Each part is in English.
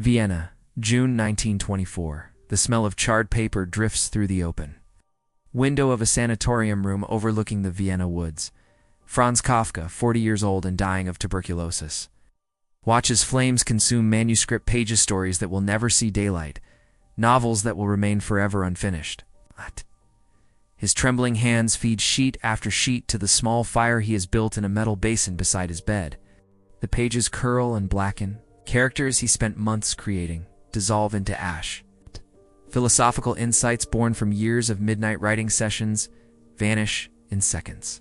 Vienna, June 1924. The smell of charred paper drifts through the open window of a sanatorium room overlooking the Vienna woods. Franz Kafka, 40 years old and dying of tuberculosis, watches flames consume manuscript pages, stories that will never see daylight, novels that will remain forever unfinished. His trembling hands feed sheet after sheet to the small fire he has built in a metal basin beside his bed. The pages curl and blacken. Characters he spent months creating dissolve into ash. Philosophical insights born from years of midnight writing sessions vanish in seconds.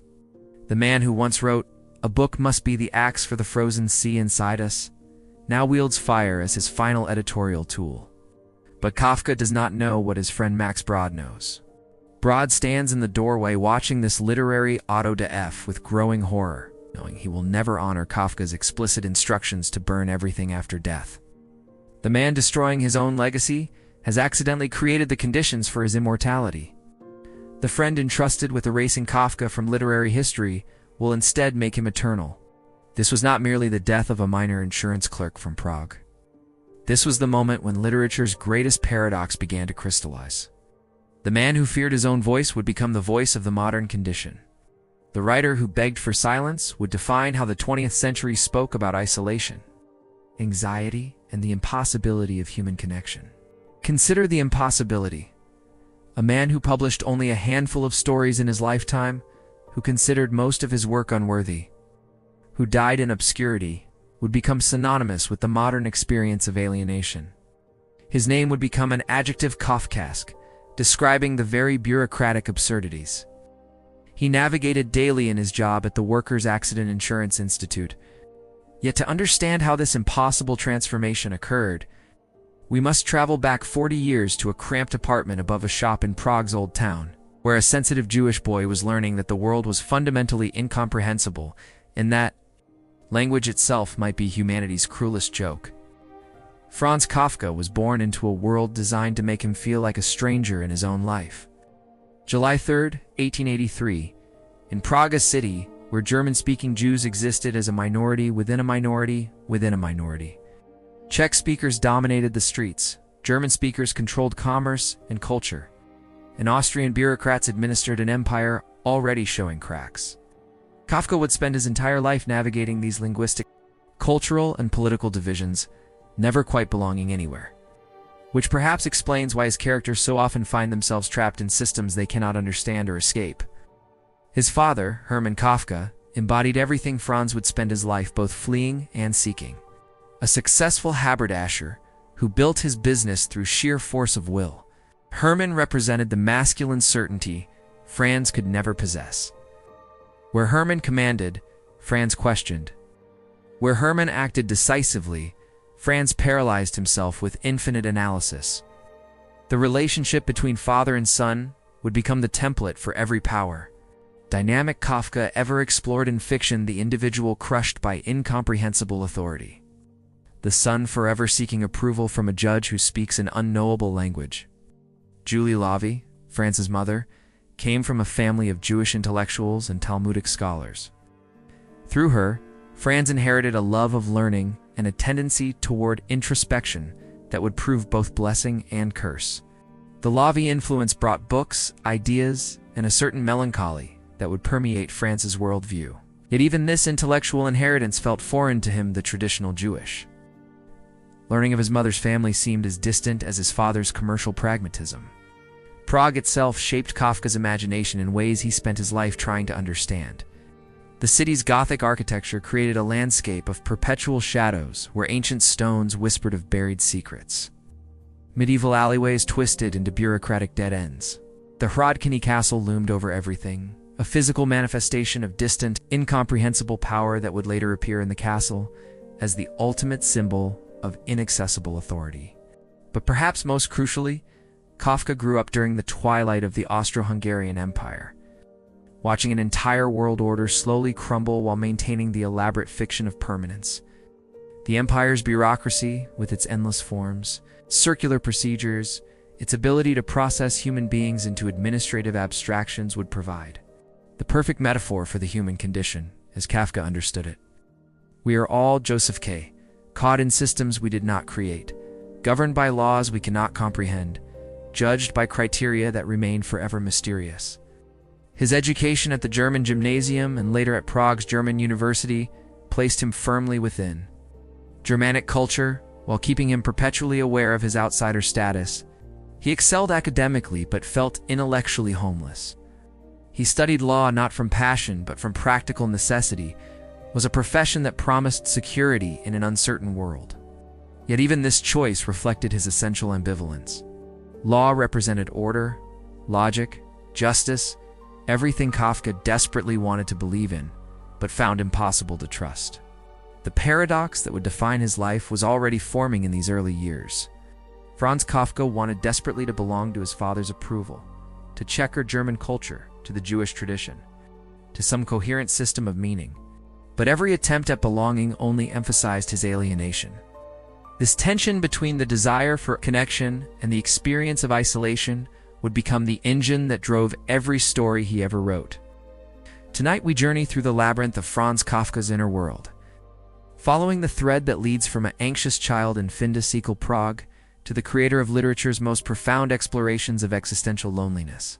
The man who once wrote, "A book must be the axe for the frozen sea inside us," now wields fire as his final editorial tool. But Kafka does not know what his friend Max Brod knows. Brod stands in the doorway watching this literary auto de fe with growing horror, knowing he will never honor Kafka's explicit instructions to burn everything after death. The man destroying his own legacy has accidentally created the conditions for his immortality. The friend entrusted with erasing Kafka from literary history will instead make him eternal. This was not merely the death of a minor insurance clerk from Prague. This was the moment when literature's greatest paradox began to crystallize. The man who feared his own voice would become the voice of the modern condition. The writer who begged for silence would define how the 20th century spoke about isolation, anxiety, and the impossibility of human connection. Consider the impossibility. A man who published only a handful of stories in his lifetime, who considered most of his work unworthy, who died in obscurity, would become synonymous with the modern experience of alienation. His name would become an adjective Kafkaesque, describing the very bureaucratic absurdities he navigated daily in his job at the Workers' Accident Insurance Institute. Yet to understand how this impossible transformation occurred, we must travel back 40 years to a cramped apartment above a shop in Prague's Old Town, where a sensitive Jewish boy was learning that the world was fundamentally incomprehensible and that language itself might be humanity's cruelest joke. Franz Kafka was born into a world designed to make him feel like a stranger in his own life. July 3, 1883, in Prague, a city where German-speaking Jews existed as a minority within a minority within a minority. Czech speakers dominated the streets, German speakers controlled commerce and culture, and Austrian bureaucrats administered an empire already showing cracks. Kafka would spend his entire life navigating these linguistic, cultural, and political divisions, never quite belonging anywhere. Which perhaps explains why his characters so often find themselves trapped in systems they cannot understand or escape. His father, Hermann Kafka, embodied everything Franz would spend his life both fleeing and seeking. A successful haberdasher who built his business through sheer force of will, Hermann represented the masculine certainty Franz could never possess. Where Hermann commanded, Franz questioned. Where Hermann acted decisively, Franz paralyzed himself with infinite analysis. The relationship between father and son would become the template for every power. Dynamic Kafka ever explored in fiction the individual crushed by incomprehensible authority. The son forever seeking approval from a judge who speaks an unknowable language. Julie Lavie, Franz's mother, came from a family of Jewish intellectuals and Talmudic scholars. Through her, Franz inherited a love of learning and a tendency toward introspection that would prove both blessing and curse. The Lavie influence brought books, ideas, and a certain melancholy that would permeate Franz's worldview. Yet even this intellectual inheritance felt foreign to him, the traditional Jewish. Learning of his mother's family seemed as distant as his father's commercial pragmatism. Prague itself shaped Kafka's imagination in ways he spent his life trying to understand. The city's Gothic architecture created a landscape of perpetual shadows where ancient stones whispered of buried secrets. Medieval alleyways twisted into bureaucratic dead ends. The Hradčany castle loomed over everything, a physical manifestation of distant, incomprehensible power that would later appear in the castle as the ultimate symbol of inaccessible authority. But perhaps most crucially, Kafka grew up during the twilight of the Austro-Hungarian Empire, watching an entire world order slowly crumble while maintaining the elaborate fiction of permanence. The empire's bureaucracy, with its endless forms, circular procedures, its ability to process human beings into administrative abstractions, would provide the perfect metaphor for the human condition, as Kafka understood it. We are all Joseph K., caught in systems we did not create, governed by laws we cannot comprehend, judged by criteria that remain forever mysterious. His education at the German gymnasium and later at Prague's German university placed him firmly within Germanic culture, while keeping him perpetually aware of his outsider status. He excelled academically but felt intellectually homeless. He studied law not from passion but from practical necessity, was a profession that promised security in an uncertain world. Yet even this choice reflected his essential ambivalence. Law represented order, logic, justice, everything Kafka desperately wanted to believe in, but found impossible to trust. The paradox that would define his life was already forming in these early years. Franz Kafka wanted desperately to belong to his father's approval, to checkered German culture, to the Jewish tradition, to some coherent system of meaning. But every attempt at belonging only emphasized his alienation. This tension between the desire for connection and the experience of isolation would become the engine that drove every story he ever wrote. Tonight we journey through the labyrinth of Franz Kafka's inner world, following the thread that leads from an anxious child in Finda-Sequel Prague to the creator of literature's most profound explorations of existential loneliness.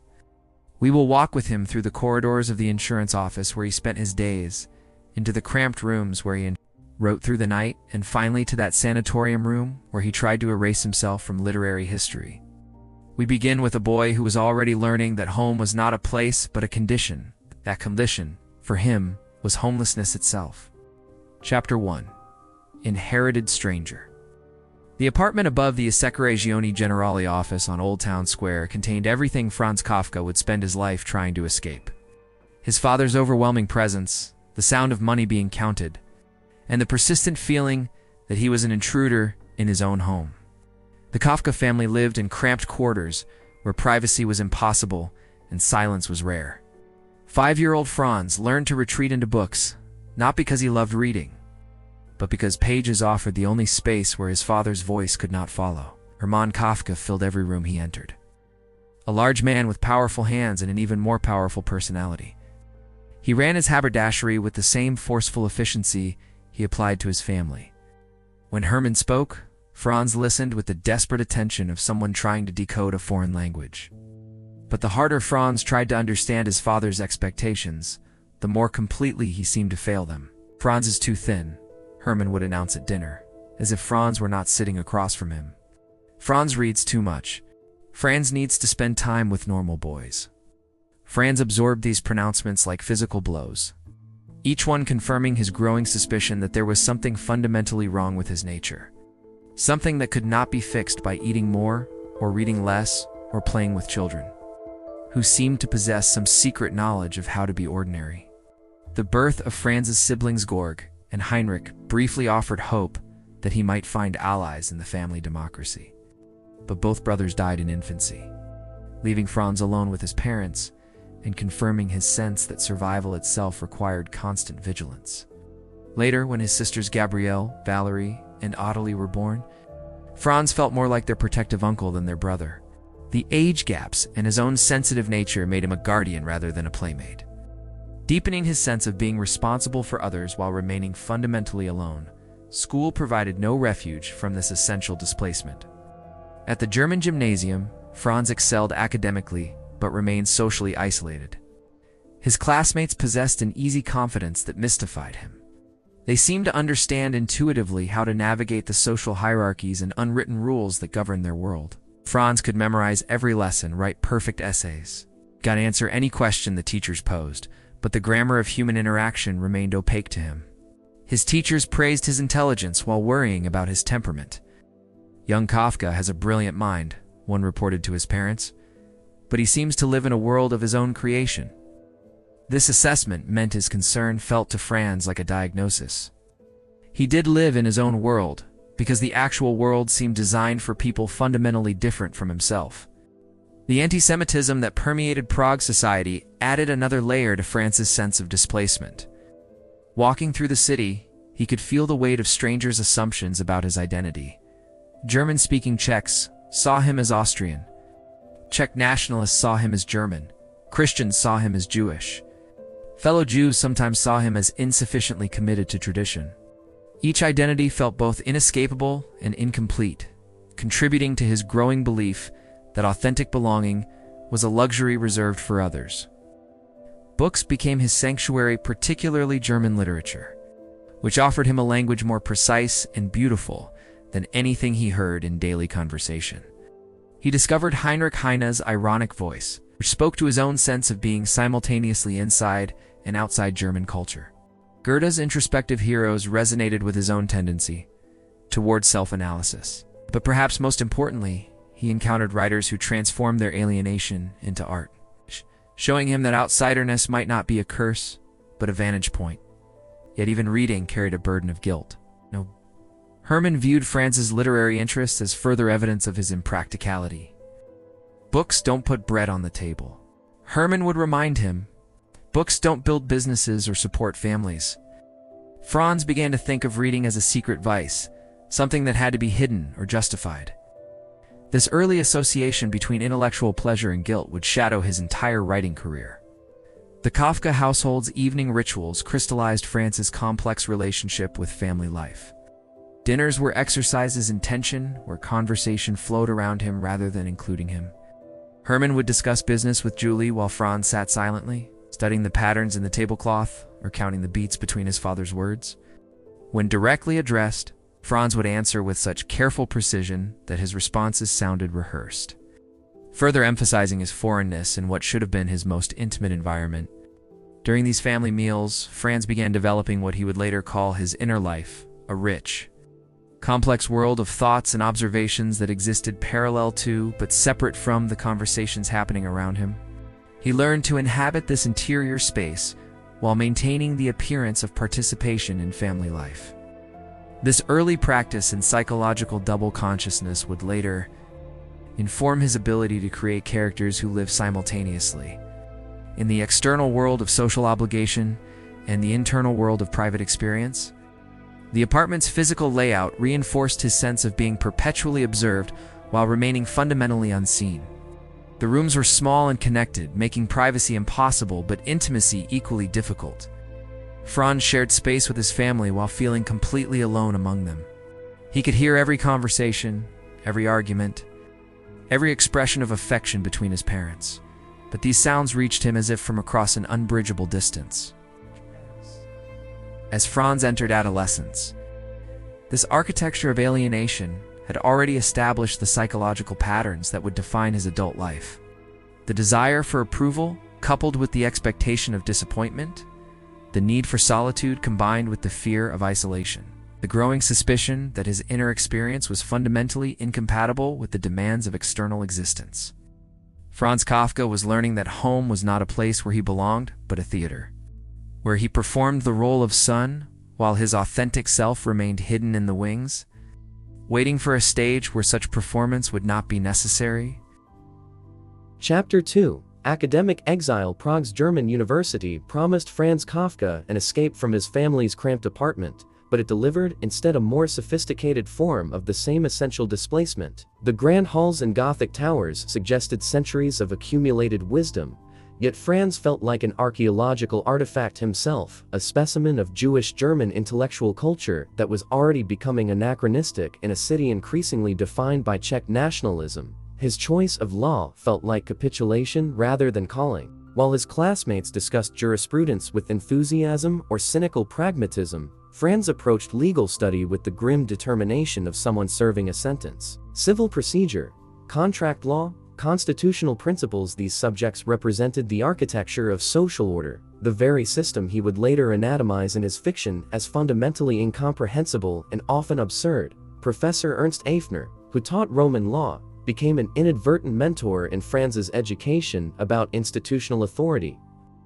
We will walk with him through the corridors of the insurance office where he spent his days, into the cramped rooms where he wrote through the night, and finally to that sanatorium room where he tried to erase himself from literary history. We begin with a boy who was already learning that home was not a place but a condition. That condition, for him, was homelessness itself. Chapter 1. Inherited Stranger. The apartment above the Assicurazioni Generali office on Old Town Square contained everything Franz Kafka would spend his life trying to escape. His father's overwhelming presence, the sound of money being counted, and the persistent feeling that he was an intruder in his own home. The Kafka family lived in cramped quarters where privacy was impossible and silence was rare. 5-year-old Franz learned to retreat into books, not because he loved reading, but because pages offered the only space where his father's voice could not follow. Hermann Kafka filled every room he entered. A large man with powerful hands and an even more powerful personality. He ran his haberdashery with the same forceful efficiency he applied to his family. When Hermann spoke, Franz listened with the desperate attention of someone trying to decode a foreign language. But the harder Franz tried to understand his father's expectations, the more completely he seemed to fail them. "Franz is too thin," Hermann would announce at dinner, as if Franz were not sitting across from him. "Franz reads too much. Franz needs to spend time with normal boys." Franz absorbed these pronouncements like physical blows, each one confirming his growing suspicion that there was something fundamentally wrong with his nature. Something that could not be fixed by eating more, or reading less, or playing with children, who seemed to possess some secret knowledge of how to be ordinary. The birth of Franz's siblings Georg and Heinrich briefly offered hope that he might find allies in the family democracy. But both brothers died in infancy, leaving Franz alone with his parents and confirming his sense that survival itself required constant vigilance. Later, when his sisters Gabrielle, Valerie, and Ottilie were born, Franz felt more like their protective uncle than their brother. The age gaps and his own sensitive nature made him a guardian rather than a playmate. Deepening his sense of being responsible for others while remaining fundamentally alone, school provided no refuge from this essential displacement. At the German gymnasium, Franz excelled academically but remained socially isolated. His classmates possessed an easy confidence that mystified him. They seemed to understand intuitively how to navigate the social hierarchies and unwritten rules that governed their world. Franz could memorize every lesson, write perfect essays, could answer any question the teachers posed, but the grammar of human interaction remained opaque to him. His teachers praised his intelligence while worrying about his temperament. "Young Kafka has a brilliant mind," one reported to his parents, "but he seems to live in a world of his own creation." This assessment meant his concern felt to Franz like a diagnosis. He did live in his own world, because the actual world seemed designed for people fundamentally different from himself. The anti-Semitism that permeated Prague society added another layer to Franz's sense of displacement. Walking through the city, he could feel the weight of strangers' assumptions about his identity. German-speaking Czechs saw him as Austrian. Czech nationalists saw him as German. Christians saw him as Jewish. Fellow Jews sometimes saw him as insufficiently committed to tradition. Each identity felt both inescapable and incomplete, contributing to his growing belief that authentic belonging was a luxury reserved for others. Books became his sanctuary, particularly German literature, which offered him a language more precise and beautiful than anything he heard in daily conversation. He discovered Heinrich Heine's ironic voice, which spoke to his own sense of being simultaneously inside and outside German culture. Goethe's introspective heroes resonated with his own tendency toward self-analysis. But perhaps most importantly, he encountered writers who transformed their alienation into art, showing him that outsiderness might not be a curse, but a vantage point. Yet even reading carried a burden of guilt. Hermann viewed Franz's literary interests as further evidence of his impracticality. Books don't put bread on the table. Hermann would remind him, books don't build businesses or support families. Franz began to think of reading as a secret vice, something that had to be hidden or justified. This early association between intellectual pleasure and guilt would shadow his entire writing career. The Kafka household's evening rituals crystallized Franz's complex relationship with family life. Dinners were exercises in tension, where conversation flowed around him rather than including him. Hermann would discuss business with Julie while Franz sat silently, studying the patterns in the tablecloth or counting the beats between his father's words. When directly addressed, Franz would answer with such careful precision that his responses sounded rehearsed, further emphasizing his foreignness in what should have been his most intimate environment. During these family meals, Franz began developing what he would later call his inner life, a rich, complex world of thoughts and observations that existed parallel to, but separate from, the conversations happening around him. He learned to inhabit this interior space while maintaining the appearance of participation in family life. This early practice in psychological double consciousness would later inform his ability to create characters who live simultaneously in the external world of social obligation and the internal world of private experience. The apartment's physical layout reinforced his sense of being perpetually observed while remaining fundamentally unseen. The rooms were small and connected, making privacy impossible but intimacy equally difficult. Franz shared space with his family while feeling completely alone among them. He could hear every conversation, every argument, every expression of affection between his parents, but these sounds reached him as if from across an unbridgeable distance. As Franz entered adolescence, this architecture of alienation had already established the psychological patterns that would define his adult life. The desire for approval, coupled with the expectation of disappointment, the need for solitude combined with the fear of isolation, the growing suspicion that his inner experience was fundamentally incompatible with the demands of external existence. Franz Kafka was learning that home was not a place where he belonged, but a theater, where he performed the role of son while his authentic self remained hidden in the wings, waiting for a stage where such performance would not be necessary. Chapter 2. Academic exile. Prague's German university promised Franz Kafka an escape from his family's cramped apartment, but it delivered instead a more sophisticated form of the same essential displacement. The grand halls and Gothic towers suggested centuries of accumulated wisdom, yet Franz felt like an archaeological artifact himself, a specimen of Jewish-German intellectual culture that was already becoming anachronistic in a city increasingly defined by Czech nationalism. His choice of law felt like capitulation rather than calling. While his classmates discussed jurisprudence with enthusiasm or cynical pragmatism, Franz approached legal study with the grim determination of someone serving a sentence. Civil procedure, contract law, constitutional principles. These subjects represented the architecture of social order, the very system he would later anatomize in his fiction as fundamentally incomprehensible and often absurd. Professor Ernst Aefner, who taught Roman law, became an inadvertent mentor in Franz's education about institutional authority.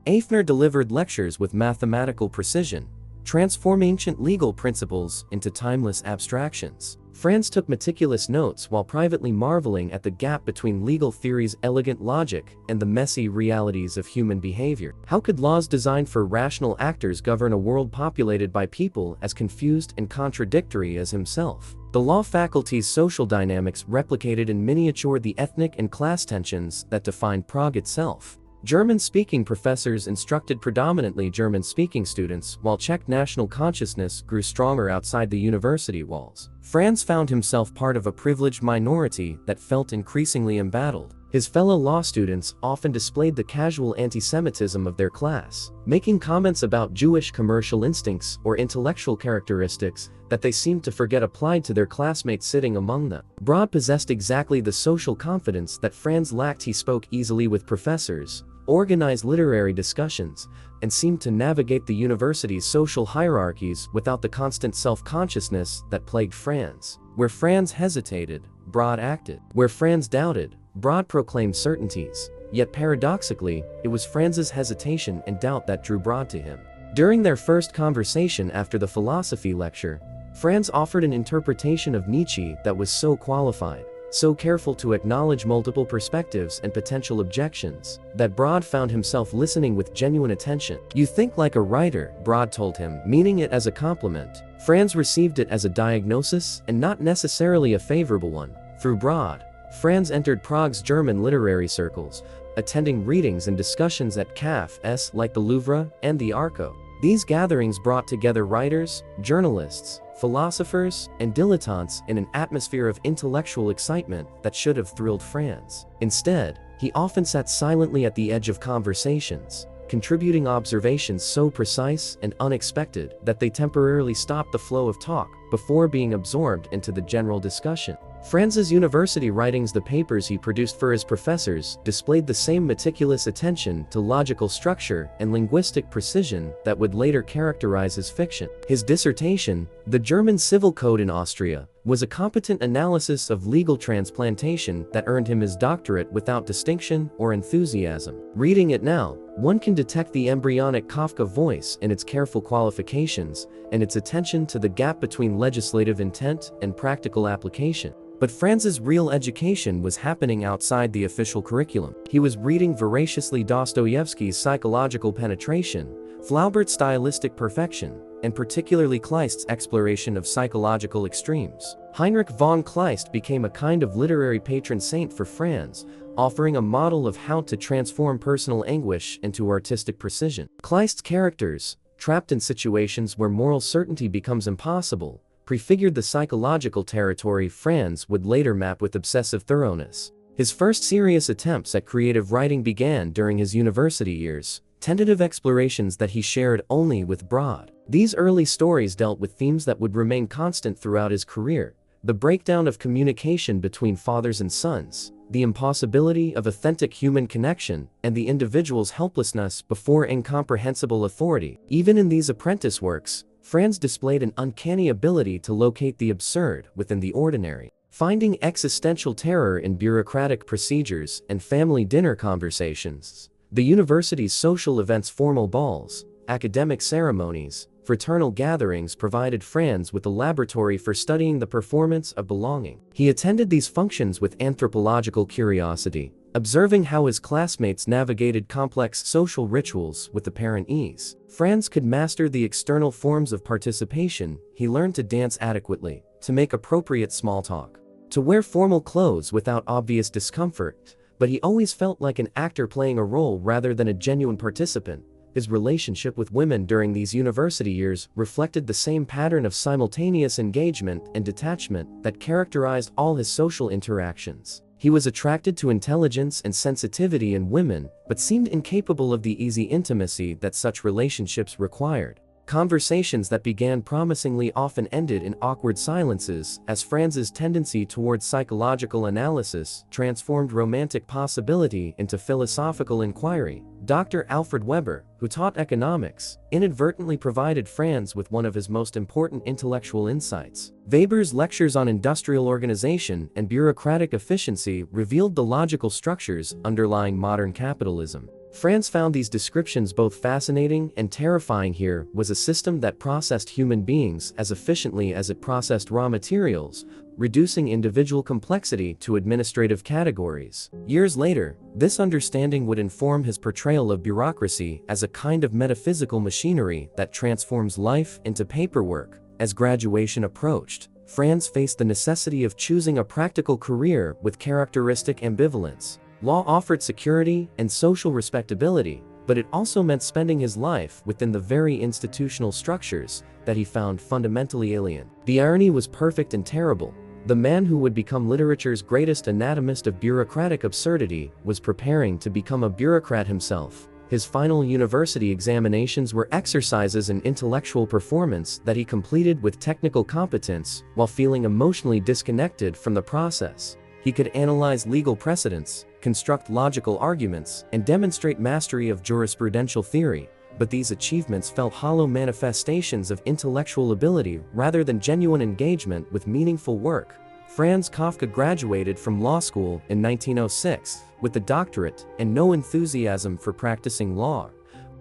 Aefner delivered lectures with mathematical precision, transforming ancient legal principles into timeless abstractions. Franz took meticulous notes while privately marveling at the gap between legal theory's elegant logic and the messy realities of human behavior. How could laws designed for rational actors govern a world populated by people as confused and contradictory as himself? The law faculty's social dynamics replicated in miniature the ethnic and class tensions that defined Prague itself. German-speaking professors instructed predominantly German-speaking students, while Czech national consciousness grew stronger outside the university walls. Franz found himself part of a privileged minority that felt increasingly embattled. His fellow law students often displayed the casual anti-Semitism of their class, making comments about Jewish commercial instincts or intellectual characteristics that they seemed to forget applied to their classmates sitting among them. Broad possessed exactly the social confidence that Franz lacked. He spoke easily with professors, organized literary discussions, and seemed to navigate the university's social hierarchies without the constant self-consciousness that plagued Franz. Where Franz hesitated, Broad acted. Where Franz doubted, Broad proclaimed certainties. Yet paradoxically, it was Franz's hesitation and doubt that drew Broad to him. During their first conversation after the philosophy lecture, Franz offered an interpretation of Nietzsche that was so qualified, so careful to acknowledge multiple perspectives and potential objections, that Broad found himself listening with genuine attention. "You think like a writer," Broad told him, meaning it as a compliment. Franz received it as a diagnosis and not necessarily a favorable one. Through Broad, Franz entered Prague's German literary circles, attending readings and discussions at cafes like the Louvre and the Arco. These gatherings brought together writers, journalists, philosophers, and dilettantes in an atmosphere of intellectual excitement that should have thrilled Franz. Instead, he often sat silently at the edge of conversations, contributing observations so precise and unexpected that they temporarily stopped the flow of talk before being absorbed into the general discussion. Franz's university writings, the papers he produced for his professors, displayed the same meticulous attention to logical structure and linguistic precision that would later characterize his fiction. His dissertation, The German Civil Code in Austria, was a competent analysis of legal transplantation that earned him his doctorate without distinction or enthusiasm. Reading it now, one can detect the embryonic Kafka voice in its careful qualifications and its attention to the gap between legislative intent and practical application. But Franz's real education was happening outside the official curriculum. He was reading voraciously Dostoevsky's psychological penetration, Flaubert's stylistic perfection, and particularly Kleist's exploration of psychological extremes. Heinrich von Kleist became a kind of literary patron saint for Franz, offering a model of how to transform personal anguish into artistic precision. Kleist's characters, trapped in situations where moral certainty becomes impossible, prefigured the psychological territory Franz would later map with obsessive thoroughness. His first serious attempts at creative writing began during his university years, tentative explorations that he shared only with Broad. These early stories dealt with themes that would remain constant throughout his career: the breakdown of communication between fathers and sons, the impossibility of authentic human connection, and the individual's helplessness before incomprehensible authority. Even in these apprentice works, Franz displayed an uncanny ability to locate the absurd within the ordinary. Finding existential terror in bureaucratic procedures and family dinner conversations, the university's social events, formal balls, academic ceremonies, fraternal gatherings provided Franz with a laboratory for studying the performance of belonging. He attended these functions with anthropological curiosity, observing how his classmates navigated complex social rituals with apparent ease. Franz could master the external forms of participation. He learned to dance adequately, to make appropriate small talk, to wear formal clothes without obvious discomfort, but he always felt like an actor playing a role rather than a genuine participant. His relationship with women during these university years reflected the same pattern of simultaneous engagement and detachment that characterized all his social interactions. He was attracted to intelligence and sensitivity in women, but seemed incapable of the easy intimacy that such relationships required. Conversations that began promisingly often ended in awkward silences, as Franz's tendency towards psychological analysis transformed romantic possibility into philosophical inquiry. Dr. Alfred Weber, who taught economics, inadvertently provided Franz with one of his most important intellectual insights. Weber's lectures on industrial organization and bureaucratic efficiency revealed the logical structures underlying modern capitalism. Franz found these descriptions both fascinating and terrifying. Here was a system that processed human beings as efficiently as it processed raw materials, reducing individual complexity to administrative categories. Years later, this understanding would inform his portrayal of bureaucracy as a kind of metaphysical machinery that transforms life into paperwork. As graduation approached, Franz faced the necessity of choosing a practical career with characteristic ambivalence. Law offered security and social respectability, but it also meant spending his life within the very institutional structures that he found fundamentally alien. The irony was perfect and terrible. The man who would become literature's greatest anatomist of bureaucratic absurdity was preparing to become a bureaucrat himself. His final university examinations were exercises in intellectual performance that he completed with technical competence while feeling emotionally disconnected from the process. He could analyze legal precedents, construct logical arguments, and demonstrate mastery of jurisprudential theory, but these achievements felt hollow manifestations of intellectual ability rather than genuine engagement with meaningful work. Franz Kafka graduated from law school in 1906 with a doctorate and no enthusiasm for practicing law.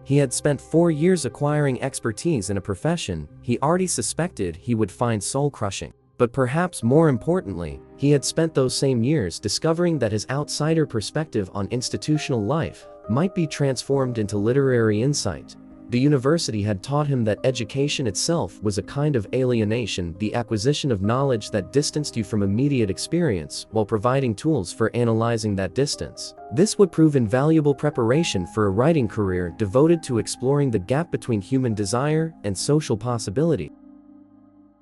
He had spent 4 years acquiring expertise in a profession he already suspected he would find soul-crushing. But perhaps more importantly, he had spent those same years discovering that his outsider perspective on institutional life might be transformed into literary insight. The university had taught him that education itself was a kind of alienation, the acquisition of knowledge that distanced you from immediate experience while providing tools for analyzing that distance. This would prove invaluable preparation for a writing career devoted to exploring the gap between human desire and social possibility.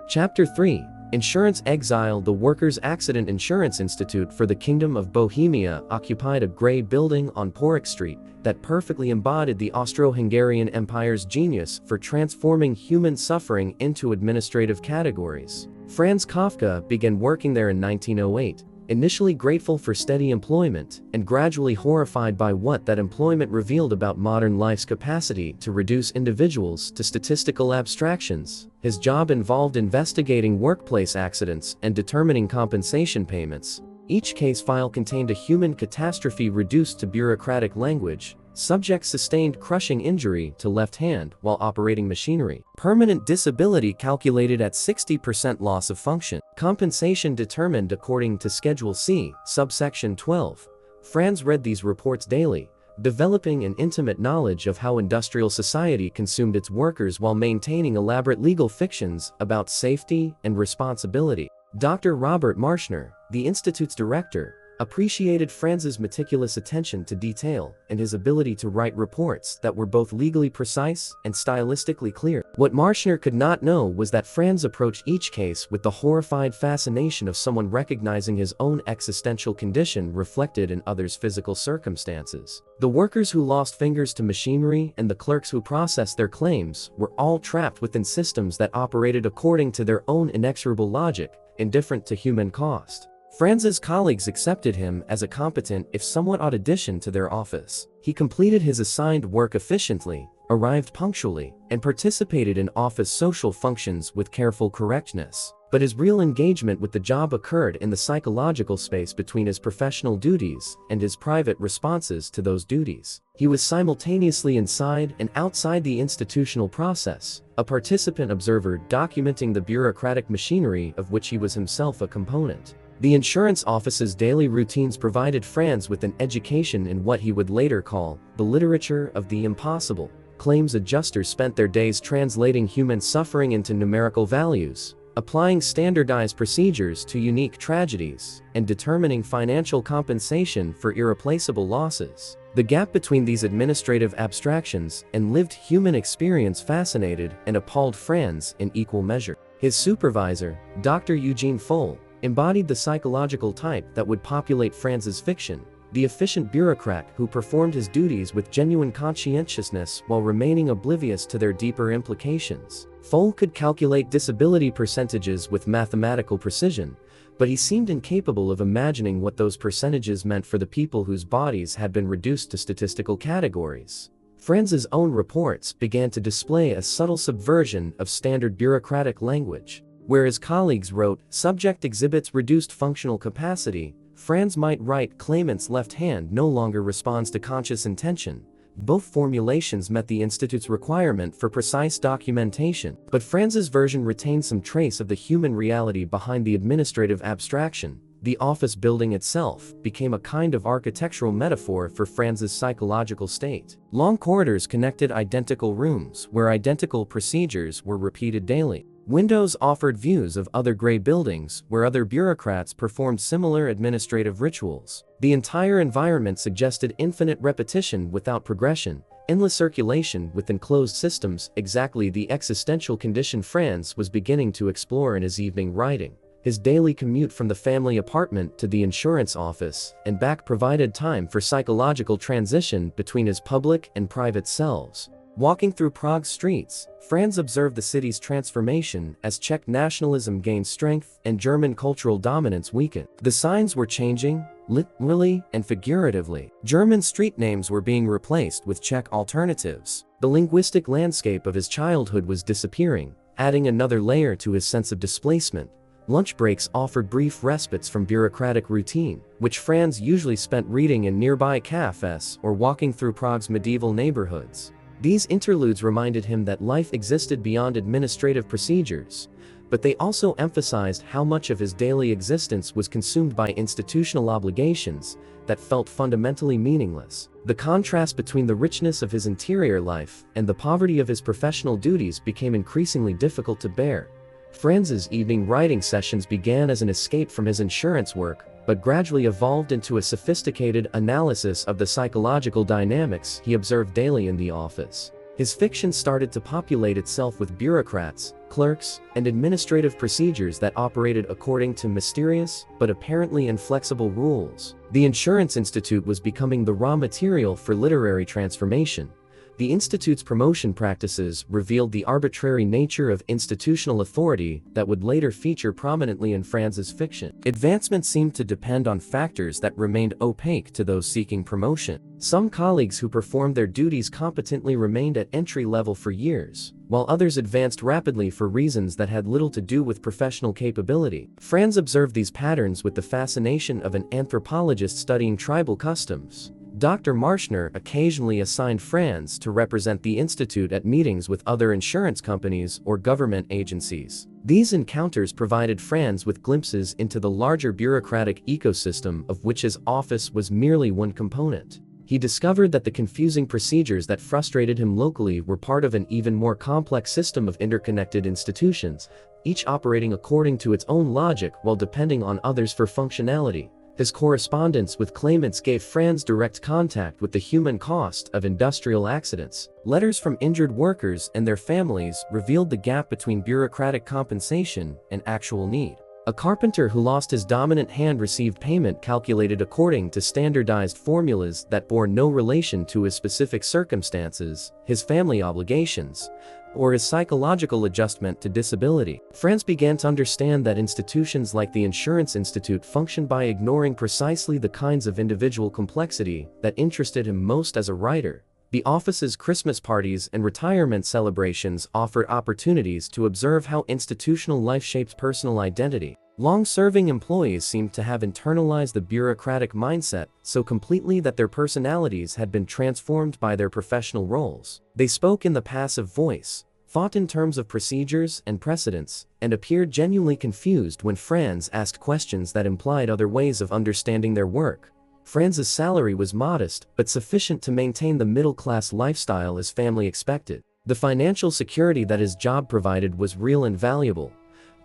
Chapter 3: Insurance Exile. The Workers' Accident Insurance Institute for the Kingdom of Bohemia occupied a grey building on Porek Street that perfectly embodied the Austro-Hungarian Empire's genius for transforming human suffering into administrative categories. Franz Kafka began working there in 1908, initially grateful for steady employment and gradually horrified by what that employment revealed about modern life's capacity to reduce individuals to statistical abstractions. His job involved investigating workplace accidents and determining compensation payments. Each case file contained a human catastrophe reduced to bureaucratic language. Subjects sustained crushing injury to left hand while operating machinery. Permanent disability calculated at 60% loss of function. Compensation determined according to Schedule C, subsection 12. Franz read these reports daily, developing an intimate knowledge of how industrial society consumed its workers while maintaining elaborate legal fictions about safety and responsibility. Dr. Robert Marschner, the Institute's director, appreciated Franz's meticulous attention to detail and his ability to write reports that were both legally precise and stylistically clear. What Marschner could not know was that Franz approached each case with the horrified fascination of someone recognizing his own existential condition reflected in others' physical circumstances. The workers who lost fingers to machinery and the clerks who processed their claims were all trapped within systems that operated according to their own inexorable logic, indifferent to human cost. Franz's colleagues accepted him as a competent if somewhat odd addition to their office. He completed his assigned work efficiently, arrived punctually, and participated in office social functions with careful correctness. But his real engagement with the job occurred in the psychological space between his professional duties and his private responses to those duties. He was simultaneously inside and outside the institutional process, a participant observer documenting the bureaucratic machinery of which he was himself a component. The insurance office's daily routines provided Franz with an education in what he would later call the literature of the impossible. Claims adjusters spent their days translating human suffering into numerical values, applying standardized procedures to unique tragedies, and determining financial compensation for irreplaceable losses. The gap between these administrative abstractions and lived human experience fascinated and appalled Franz in equal measure. His supervisor, Dr. Eugene Fohl, embodied the psychological type that would populate Franz's fiction, the efficient bureaucrat who performed his duties with genuine conscientiousness while remaining oblivious to their deeper implications. Fohl could calculate disability percentages with mathematical precision, but he seemed incapable of imagining what those percentages meant for the people whose bodies had been reduced to statistical categories. Franz's own reports began to display a subtle subversion of standard bureaucratic language. Where his colleagues wrote, "Subject exhibits reduced functional capacity," Franz might write, "Claimant's left hand no longer responds to conscious intention." Both formulations met the Institute's requirement for precise documentation, but Franz's version retained some trace of the human reality behind the administrative abstraction. The office building itself became a kind of architectural metaphor for Franz's psychological state. Long corridors connected identical rooms where identical procedures were repeated daily. Windows offered views of other gray buildings where other bureaucrats performed similar administrative rituals. The entire environment suggested infinite repetition without progression, endless circulation within closed systems, exactly the existential condition Franz was beginning to explore in his evening writing. His daily commute from the family apartment to the insurance office and back provided time for psychological transition between his public and private selves. Walking through Prague's streets, Franz observed the city's transformation as Czech nationalism gained strength and German cultural dominance weakened. The signs were changing, literally and figuratively. German street names were being replaced with Czech alternatives. The linguistic landscape of his childhood was disappearing, adding another layer to his sense of displacement. Lunch breaks offered brief respites from bureaucratic routine, which Franz usually spent reading in nearby cafes or walking through Prague's medieval neighborhoods. These interludes reminded him that life existed beyond administrative procedures, but they also emphasized how much of his daily existence was consumed by institutional obligations that felt fundamentally meaningless. The contrast between the richness of his interior life and the poverty of his professional duties became increasingly difficult to bear. Franz's evening writing sessions began as an escape from his insurance work, but gradually evolved into a sophisticated analysis of the psychological dynamics he observed daily in the office. His fiction started to populate itself with bureaucrats, clerks, and administrative procedures that operated according to mysterious but apparently inflexible rules. The Insurance Institute was becoming the raw material for literary transformation. The Institute's promotion practices revealed the arbitrary nature of institutional authority that would later feature prominently in Franz's fiction. Advancement seemed to depend on factors that remained opaque to those seeking promotion. Some colleagues who performed their duties competently remained at entry level for years, while others advanced rapidly for reasons that had little to do with professional capability. Franz observed these patterns with the fascination of an anthropologist studying tribal customs. Dr. Marschner occasionally assigned Franz to represent the institute at meetings with other insurance companies or government agencies. These encounters provided Franz with glimpses into the larger bureaucratic ecosystem of which his office was merely one component. He discovered that the confusing procedures that frustrated him locally were part of an even more complex system of interconnected institutions, each operating according to its own logic while depending on others for functionality. His correspondence with claimants gave Franz direct contact with the human cost of industrial accidents. Letters from injured workers and their families revealed the gap between bureaucratic compensation and actual need. A carpenter who lost his dominant hand received payment calculated according to standardized formulas that bore no relation to his specific circumstances, his family obligations, or his psychological adjustment to disability. Franz began to understand that institutions like the Insurance Institute functioned by ignoring precisely the kinds of individual complexity that interested him most as a writer. The office's Christmas parties and retirement celebrations offered opportunities to observe how institutional life shapes personal identity. Long-serving employees seemed to have internalized the bureaucratic mindset so completely that their personalities had been transformed by their professional roles. They spoke in the passive voice, thought in terms of procedures and precedents, and appeared genuinely confused when Franz asked questions that implied other ways of understanding their work. Franz's salary was modest, but sufficient to maintain the middle-class lifestyle his family expected. The financial security that his job provided was real and valuable,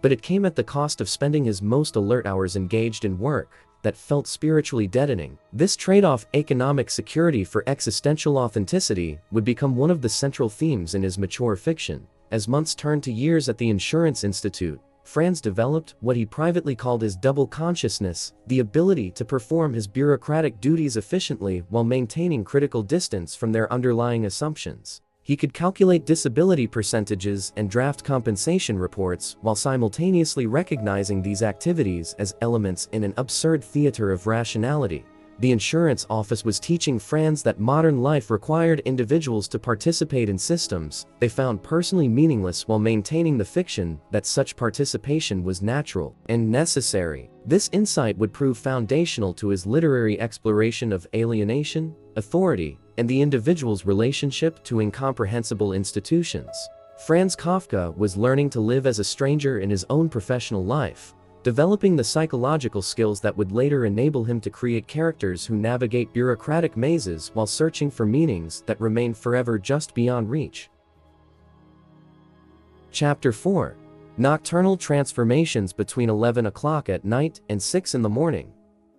but it came at the cost of spending his most alert hours engaged in work that felt spiritually deadening. This trade-off, economic security for existential authenticity, would become one of the central themes in his mature fiction. As months turned to years at the Insurance Institute, Franz developed what he privately called his double consciousness, the ability to perform his bureaucratic duties efficiently while maintaining critical distance from their underlying assumptions. He could calculate disability percentages and draft compensation reports while simultaneously recognizing these activities as elements in an absurd theater of rationality. The insurance office was teaching Franz that modern life required individuals to participate in systems they found personally meaningless while maintaining the fiction that such participation was natural and necessary. This insight would prove foundational to his literary exploration of alienation, authority, and the individual's relationship to incomprehensible institutions. Franz Kafka was learning to live as a stranger in his own professional life, developing the psychological skills that would later enable him to create characters who navigate bureaucratic mazes while searching for meanings that remain forever just beyond reach. Chapter 4. Nocturnal transformations between 11 o'clock at night and 6 in the morning.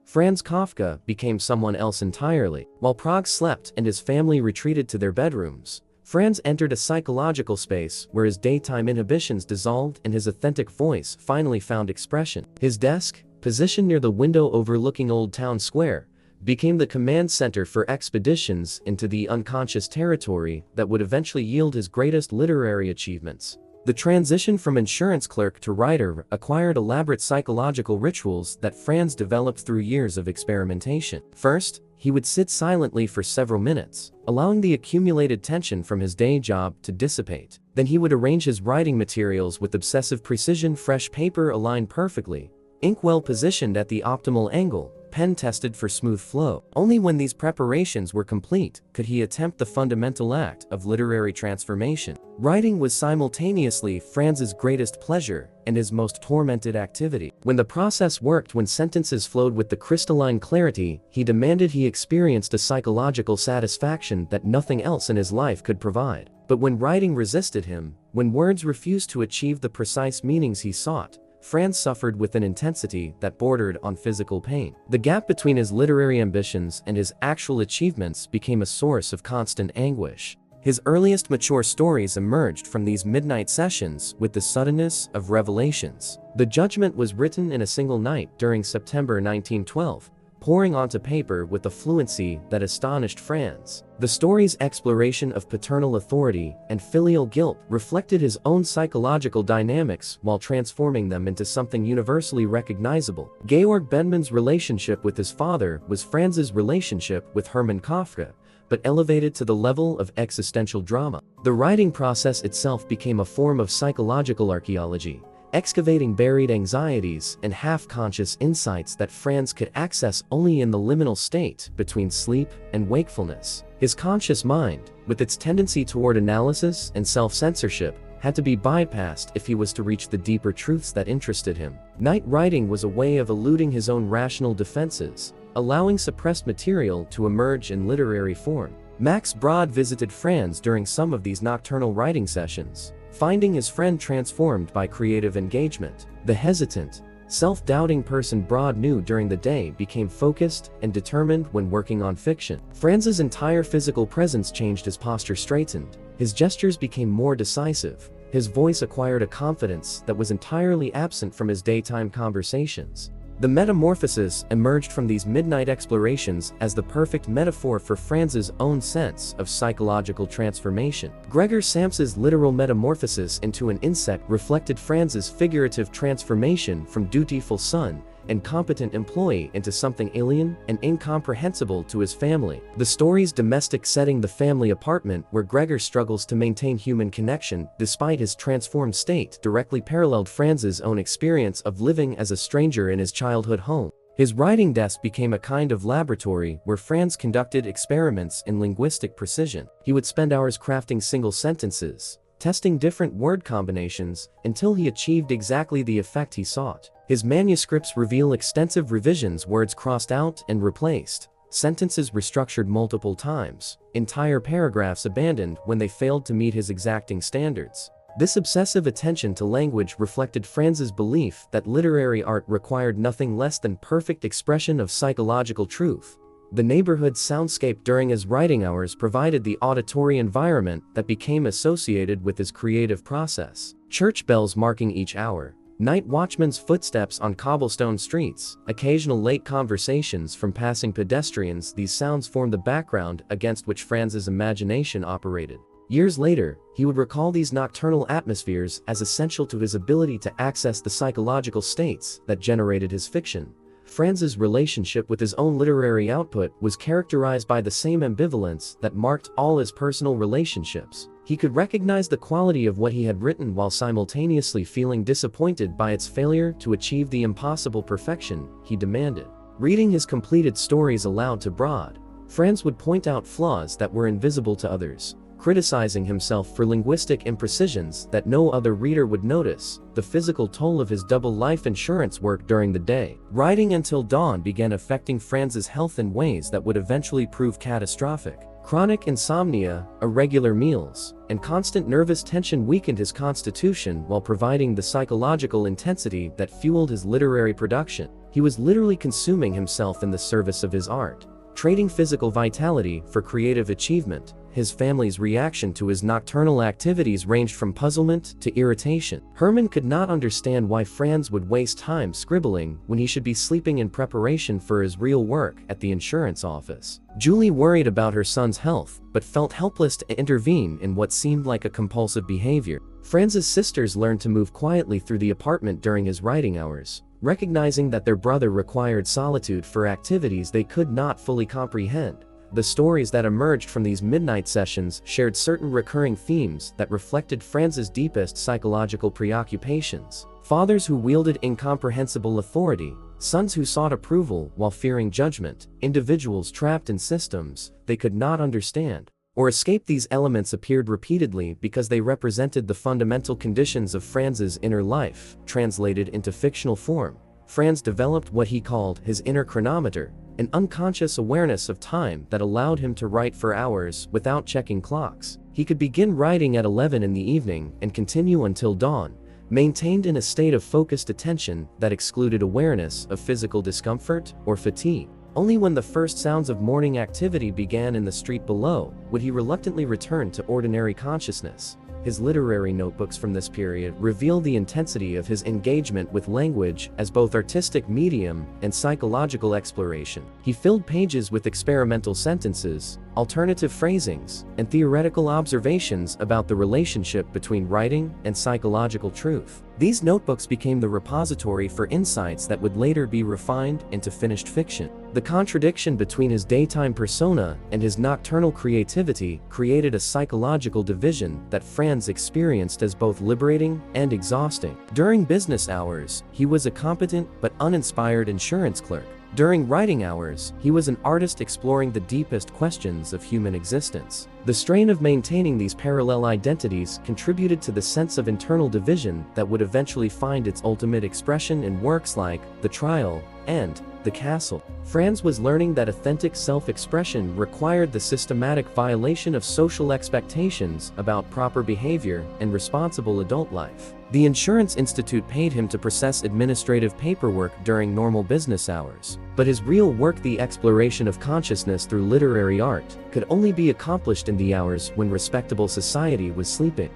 Franz Kafka became someone else entirely. While Prague slept and his family retreated to their bedrooms, Franz entered a psychological space where his daytime inhibitions dissolved and his authentic voice finally found expression. His desk, positioned near the window overlooking Old Town Square, became the command center for expeditions into the unconscious territory that would eventually yield his greatest literary achievements. The transition from insurance clerk to writer acquired elaborate psychological rituals that Franz developed through years of experimentation. First, he would sit silently for several minutes, allowing the accumulated tension from his day job to dissipate. Then he would arrange his writing materials with obsessive precision, fresh paper aligned perfectly, ink well positioned at the optimal angle, pen tested for smooth flow. Only when these preparations were complete could he attempt the fundamental act of literary transformation. Writing was simultaneously Franz's greatest pleasure and his most tormented activity. When the process worked, when sentences flowed with the crystalline clarity he demanded, he experienced a psychological satisfaction that nothing else in his life could provide. But when writing resisted him, when words refused to achieve the precise meanings he sought, Franz suffered with an intensity that bordered on physical pain. The gap between his literary ambitions and his actual achievements became a source of constant anguish. His earliest mature stories emerged from these midnight sessions with the suddenness of revelations. The Judgment was written in a single night during September 1912, pouring onto paper with a fluency that astonished Franz. The story's exploration of paternal authority and filial guilt reflected his own psychological dynamics while transforming them into something universally recognizable. Georg Bendmann's relationship with his father was Franz's relationship with Hermann Kafka, but elevated to the level of existential drama. The writing process itself became a form of psychological archaeology, excavating buried anxieties and half-conscious insights that Franz could access only in the liminal state between sleep and wakefulness. His conscious mind, with its tendency toward analysis and self-censorship, had to be bypassed if he was to reach the deeper truths that interested him. Night writing was a way of eluding his own rational defenses, allowing suppressed material to emerge in literary form. Max Brod visited Franz during some of these nocturnal writing sessions, finding his friend transformed by creative engagement. The hesitant, self-doubting person Brod knew during the day became focused and determined when working on fiction. Franz's entire physical presence changed. His posture straightened, his gestures became more decisive, his voice acquired a confidence that was entirely absent from his daytime conversations. The Metamorphosis emerged from these midnight explorations as the perfect metaphor for Franz's own sense of psychological transformation. Gregor Samsa's literal metamorphosis into an insect reflected Franz's figurative transformation from dutiful son and competent employee into something alien and incomprehensible to his family. The story's domestic setting, the family apartment where Gregor struggles to maintain human connection despite his transformed state, directly paralleled Franz's own experience of living as a stranger in his childhood home. His writing desk became a kind of laboratory where Franz conducted experiments in linguistic precision. He would spend hours crafting single sentences, testing different word combinations until he achieved exactly the effect he sought. His manuscripts reveal extensive revisions, words crossed out and replaced, sentences restructured multiple times, entire paragraphs abandoned when they failed to meet his exacting standards. This obsessive attention to language reflected Franz's belief that literary art required nothing less than perfect expression of psychological truth. The neighborhood soundscape during his writing hours provided the auditory environment that became associated with his creative process. Church bells marking each hour, night watchmen's footsteps on cobblestone streets, occasional late conversations from passing pedestrians, these sounds formed the background against which Franz's imagination operated. Years later, he would recall these nocturnal atmospheres as essential to his ability to access the psychological states that generated his fiction. Franz's relationship with his own literary output was characterized by the same ambivalence that marked all his personal relationships. He could recognize the quality of what he had written while simultaneously feeling disappointed by its failure to achieve the impossible perfection he demanded. Reading his completed stories aloud to Brod, Franz would point out flaws that were invisible to others, criticizing himself for linguistic imprecisions that no other reader would notice. The physical toll of his double life insurance work during the day, writing until dawn, began affecting Franz's health in ways that would eventually prove catastrophic. Chronic insomnia, irregular meals, and constant nervous tension weakened his constitution while providing the psychological intensity that fueled his literary production. He was literally consuming himself in the service of his art, trading physical vitality for creative achievement. His family's reaction to his nocturnal activities ranged from puzzlement to irritation. Hermann could not understand why Franz would waste time scribbling when he should be sleeping in preparation for his real work at the insurance office. Julie worried about her son's health, but felt helpless to intervene in what seemed like a compulsive behavior. Franz's sisters learned to move quietly through the apartment during his writing hours, recognizing that their brother required solitude for activities they could not fully comprehend. The stories that emerged from these midnight sessions shared certain recurring themes that reflected Franz's deepest psychological preoccupations. Fathers who wielded incomprehensible authority, sons who sought approval while fearing judgment, individuals trapped in systems they could not understand or escape. These elements appeared repeatedly because they represented the fundamental conditions of Franz's inner life. Translated into fictional form, Franz developed what he called his inner chronometer, an unconscious awareness of time that allowed him to write for hours without checking clocks. He could begin writing at 11 in the evening and continue until dawn, maintained in a state of focused attention that excluded awareness of physical discomfort or fatigue. Only when the first sounds of morning activity began in the street below would he reluctantly return to ordinary consciousness. His literary notebooks from this period reveal the intensity of his engagement with language as both artistic medium and psychological exploration. He filled pages with experimental sentences, alternative phrasings, and theoretical observations about the relationship between writing and psychological truth. These notebooks became the repository for insights that would later be refined into finished fiction. The contradiction between his daytime persona and his nocturnal creativity created a psychological division that Franz experienced as both liberating and exhausting. During business hours, he was a competent but uninspired insurance clerk. During writing hours, he was an artist exploring the deepest questions of human existence. The strain of maintaining these parallel identities contributed to the sense of internal division that would eventually find its ultimate expression in works like The Trial and The Castle. Franz was learning that authentic self-expression required the systematic violation of social expectations about proper behavior and responsible adult life. The Insurance Institute paid him to process administrative paperwork during normal business hours, but his real work, the exploration of consciousness through literary art, could only be accomplished in the hours when respectable society was sleeping.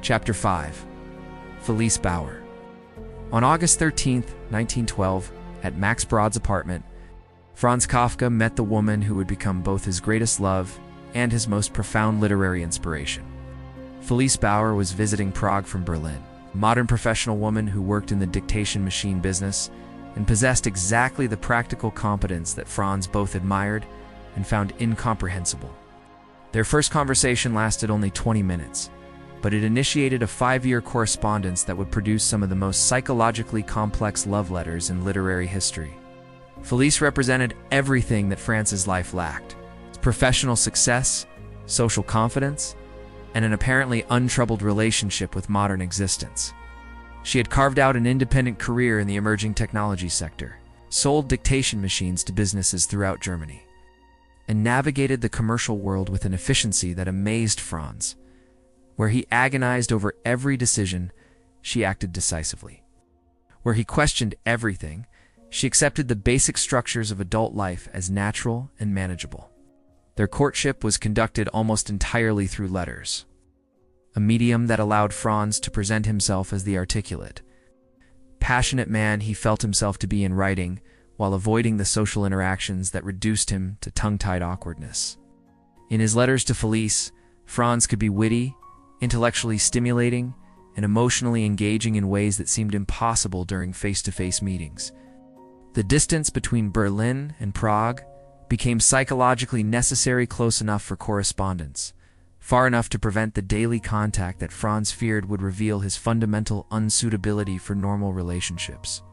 Chapter 5. Felice Bauer. On August 13, 1912, at Max Brod's apartment, Franz Kafka met the woman who would become both his greatest love and his most profound literary inspiration. Felice Bauer was visiting Prague from Berlin, a modern professional woman who worked in the dictation machine business and possessed exactly the practical competence that Franz both admired and found incomprehensible. Their first conversation lasted only 20 minutes, but it initiated a 5-year correspondence that would produce some of the most psychologically complex love letters in literary history. Felice represented everything that Franz's life lacked: professional success, social confidence, and an apparently untroubled relationship with modern existence. She had carved out an independent career in the emerging technology sector, sold dictation machines to businesses throughout Germany, and navigated the commercial world with an efficiency that amazed Franz. Where he agonized over every decision, she acted decisively. Where he questioned everything, she accepted the basic structures of adult life as natural and manageable. Their courtship was conducted almost entirely through letters, a medium that allowed Franz to present himself as the articulate, passionate man he felt himself to be in writing, while avoiding the social interactions that reduced him to tongue-tied awkwardness. In his letters to Felice, Franz could be witty, intellectually stimulating, and emotionally engaging in ways that seemed impossible during face-to-face meetings. The distance between Berlin and Prague became psychologically necessary, close enough for correspondence, far enough to prevent the daily contact that Franz feared would reveal his fundamental unsuitability for normal relationships.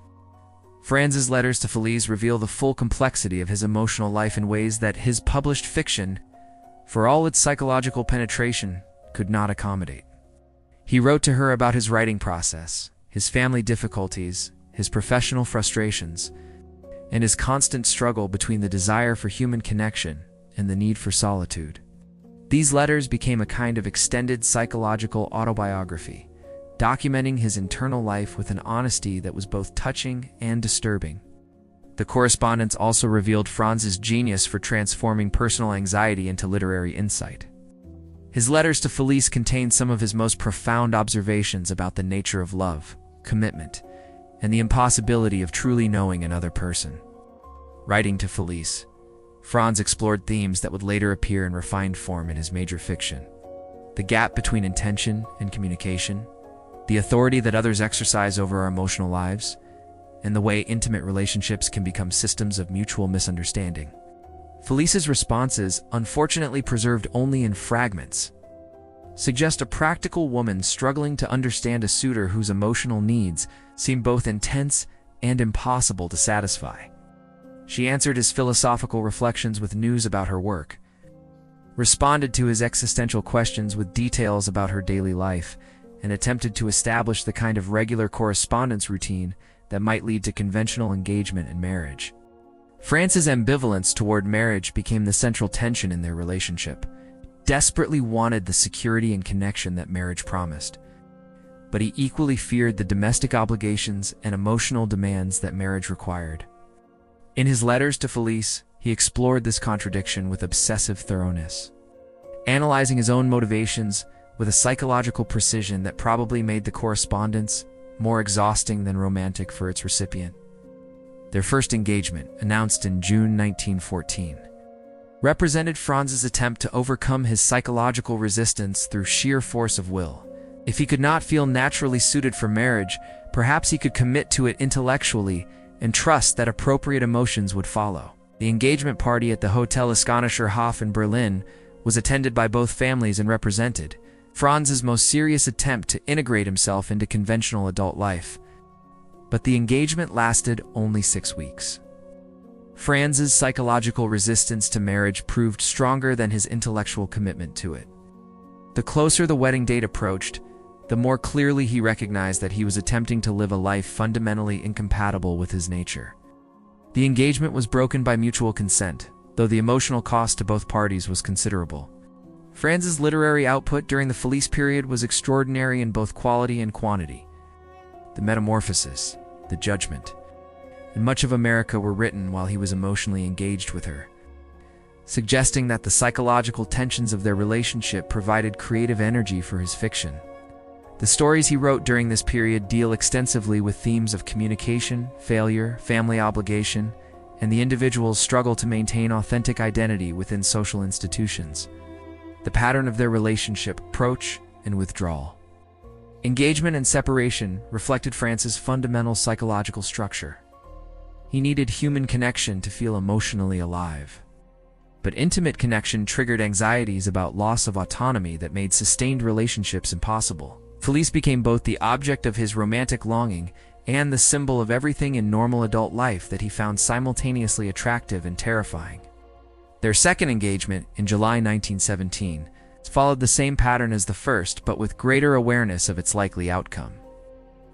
Franz's letters to Felice reveal the full complexity of his emotional life in ways that his published fiction, for all its psychological penetration, could not accommodate. He wrote to her about his writing process, his family difficulties, his professional frustrations, and his constant struggle between the desire for human connection and the need for solitude. These letters became a kind of extended psychological autobiography, documenting his internal life with an honesty that was both touching and disturbing. The correspondence also revealed Franz's genius for transforming personal anxiety into literary insight. His letters to Felice contain some of his most profound observations about the nature of love, commitment, and the impossibility of truly knowing another person. Writing to Felice, Franz explored themes that would later appear in refined form in his major fiction. The gap between intention and communication, the authority that others exercise over our emotional lives, and the way intimate relationships can become systems of mutual misunderstanding. Felice's responses, unfortunately preserved only in fragments, suggest a practical woman struggling to understand a suitor whose emotional needs seem both intense and impossible to satisfy. She answered his philosophical reflections with news about her work, responded to his existential questions with details about her daily life, and attempted to establish the kind of regular correspondence routine that might lead to conventional engagement and marriage. Franz's ambivalence toward marriage became the central tension in their relationship. Desperately wanted the security and connection that marriage promised, but he equally feared the domestic obligations and emotional demands that marriage required. In his letters to Felice, he explored this contradiction with obsessive thoroughness, analyzing his own motivations with a psychological precision that probably made the correspondence more exhausting than romantic for its recipient. Their first engagement, announced in June 1914, represented Franz's attempt to overcome his psychological resistance through sheer force of will. If he could not feel naturally suited for marriage, perhaps he could commit to it intellectually and trust that appropriate emotions would follow. The engagement party at the Hotel Iskonischer Hof in Berlin was attended by both families and represented Franz's most serious attempt to integrate himself into conventional adult life. But the engagement lasted only 6 weeks. Franz's psychological resistance to marriage proved stronger than his intellectual commitment to it. The closer the wedding date approached, the more clearly he recognized that he was attempting to live a life fundamentally incompatible with his nature. The engagement was broken by mutual consent, though the emotional cost to both parties was considerable. Franz's literary output during the Felice period was extraordinary in both quality and quantity. The Metamorphosis, The Judgment, and Much of America were written while he was emotionally engaged with her, suggesting that the psychological tensions of their relationship provided creative energy for his fiction. The stories he wrote during this period deal extensively with themes of communication, failure, family obligation, and the individual's struggle to maintain authentic identity within social institutions. The pattern of their relationship, approach, and withdrawal. Engagement and separation reflected Franz's fundamental psychological structure. He needed human connection to feel emotionally alive. But intimate connection triggered anxieties about loss of autonomy that made sustained relationships impossible. Felice became both the object of his romantic longing and the symbol of everything in normal adult life that he found simultaneously attractive and terrifying. Their second engagement, in July 1917, followed the same pattern as the first, but with greater awareness of its likely outcome.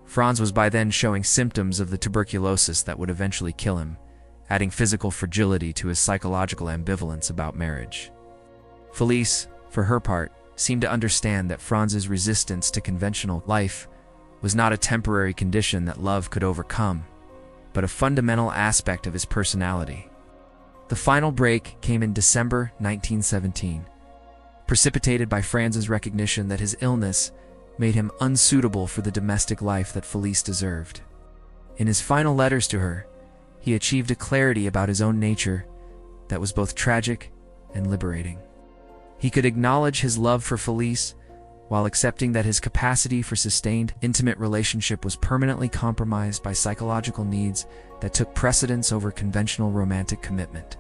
Franz was by then showing symptoms of the tuberculosis that would eventually kill him, adding physical fragility to his psychological ambivalence about marriage. Felice, for her part, seemed to understand that Franz's resistance to conventional life was not a temporary condition that love could overcome, but a fundamental aspect of his personality. The final break came in December 1917, precipitated by Franz's recognition that his illness made him unsuitable for the domestic life that Felice deserved. In his final letters to her, he achieved a clarity about his own nature that was both tragic and liberating. He could acknowledge his love for Felice while accepting that his capacity for sustained, intimate relationship was permanently compromised by psychological needs that took precedence over conventional romantic commitment.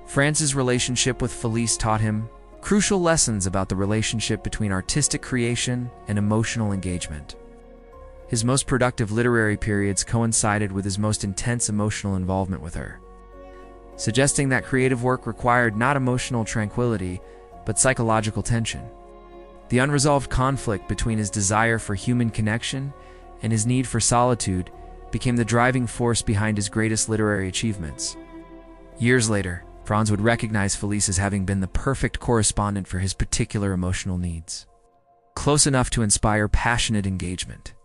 Franz's relationship with Felice taught him crucial lessons about the relationship between artistic creation and emotional engagement. His most productive literary periods coincided with his most intense emotional involvement with her, suggesting that creative work required not emotional tranquility, but psychological tension. The unresolved conflict between his desire for human connection and his need for solitude became the driving force behind his greatest literary achievements. Years later, Franz would recognize Felice as having been the perfect correspondent for his particular emotional needs. Close enough to inspire passionate engagement,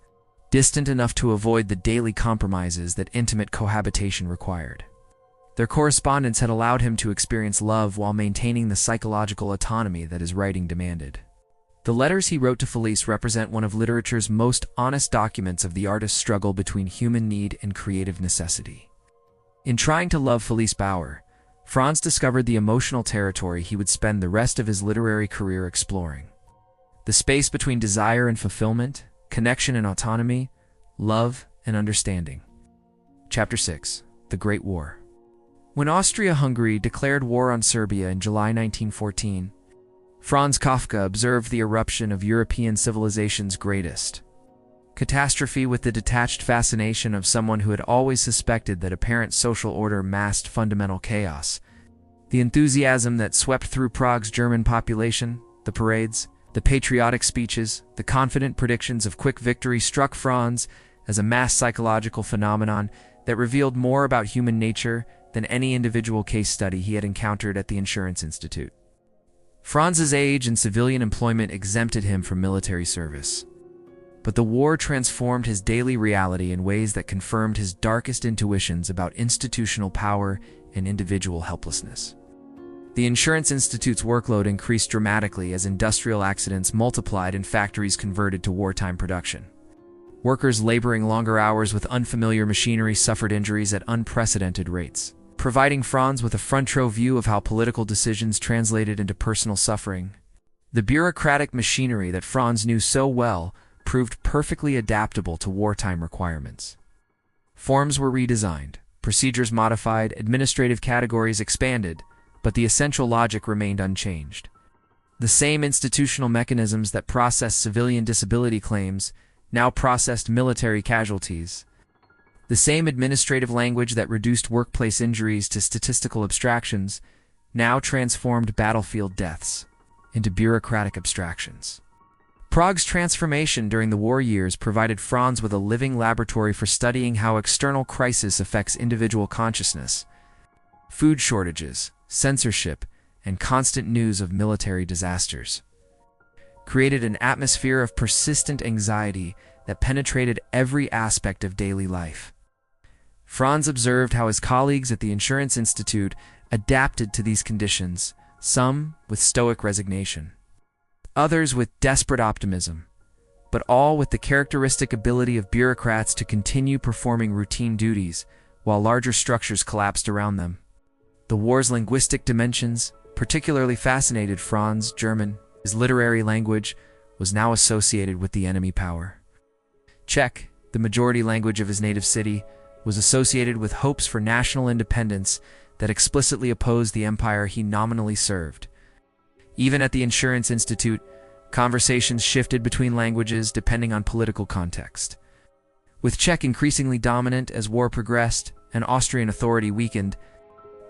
distant enough to avoid the daily compromises that intimate cohabitation required. Their correspondence had allowed him to experience love while maintaining the psychological autonomy that his writing demanded. The letters he wrote to Felice represent one of literature's most honest documents of the artist's struggle between human need and creative necessity. In trying to love Felice Bauer, Franz discovered the emotional territory he would spend the rest of his literary career exploring. The space between desire and fulfillment, connection and autonomy, love and understanding. Chapter 6. The Great War. When Austria-Hungary declared war on Serbia in July 1914, Franz Kafka observed the eruption of European civilization's greatest catastrophe with the detached fascination of someone who had always suspected that apparent social order masked fundamental chaos. The enthusiasm that swept through Prague's German population, the parades, the patriotic speeches, the confident predictions of quick victory struck Franz as a mass psychological phenomenon that revealed more about human nature than any individual case study he had encountered at the Insurance Institute. Franz's age and civilian employment exempted him from military service. But the war transformed his daily reality in ways that confirmed his darkest intuitions about institutional power and individual helplessness. The Insurance Institute's workload increased dramatically as industrial accidents multiplied and factories converted to wartime production. Workers laboring longer hours with unfamiliar machinery suffered injuries at unprecedented rates, providing Franz with a front-row view of how political decisions translated into personal suffering. The bureaucratic machinery that Franz knew so well proved perfectly adaptable to wartime requirements. Forms were redesigned, procedures modified, administrative categories expanded, but the essential logic remained unchanged. The same institutional mechanisms that processed civilian disability claims now processed military casualties. The same administrative language that reduced workplace injuries to statistical abstractions now transformed battlefield deaths into bureaucratic abstractions. Prague's transformation during the war years provided Franz with a living laboratory for studying how external crisis affects individual consciousness. Food shortages, censorship, and constant news of military disasters created an atmosphere of persistent anxiety that penetrated every aspect of daily life. Franz observed how his colleagues at the Insurance Institute adapted to these conditions, some with stoic resignation, others with desperate optimism, but all with the characteristic ability of bureaucrats to continue performing routine duties while larger structures collapsed around them. The war's linguistic dimensions particularly fascinated Franz. German, his literary language, was now associated with the enemy power. Czech, the majority language of his native city, was associated with hopes for national independence that explicitly opposed the empire he nominally served. Even at the Insurance Institute, conversations shifted between languages depending on political context. With Czech increasingly dominant as war progressed and Austrian authority weakened,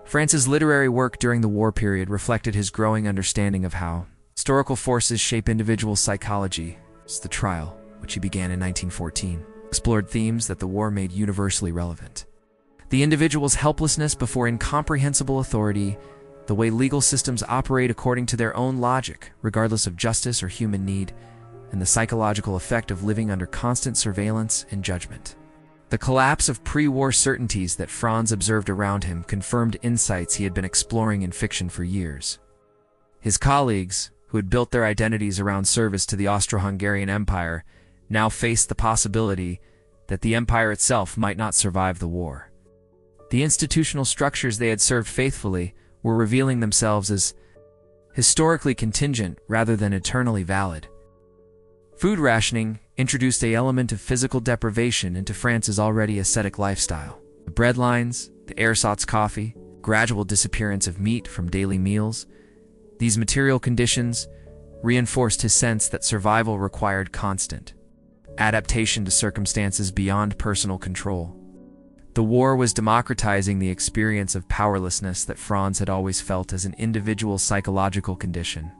Franz's literary work during the war period reflected his growing understanding of how historical forces shape individual psychology. The Trial, which he began in 1914, explored themes that the war made universally relevant. The individual's helplessness before incomprehensible authority, the way legal systems operate according to their own logic, regardless of justice or human need, and the psychological effect of living under constant surveillance and judgment. The collapse of pre-war certainties that Franz observed around him confirmed insights he had been exploring in fiction for years. His colleagues, who had built their identities around service to the Austro-Hungarian Empire, now faced the possibility that the empire itself might not survive the war. The institutional structures they had served faithfully were revealing themselves as historically contingent rather than eternally valid. Food rationing introduced an element of physical deprivation into France's already ascetic lifestyle. The bread lines, the ersatz coffee, gradual disappearance of meat from daily meals, these material conditions reinforced his sense that survival required constant adaptation to circumstances beyond personal control. The war was democratizing the experience of powerlessness that Franz had always felt as an individual psychological condition.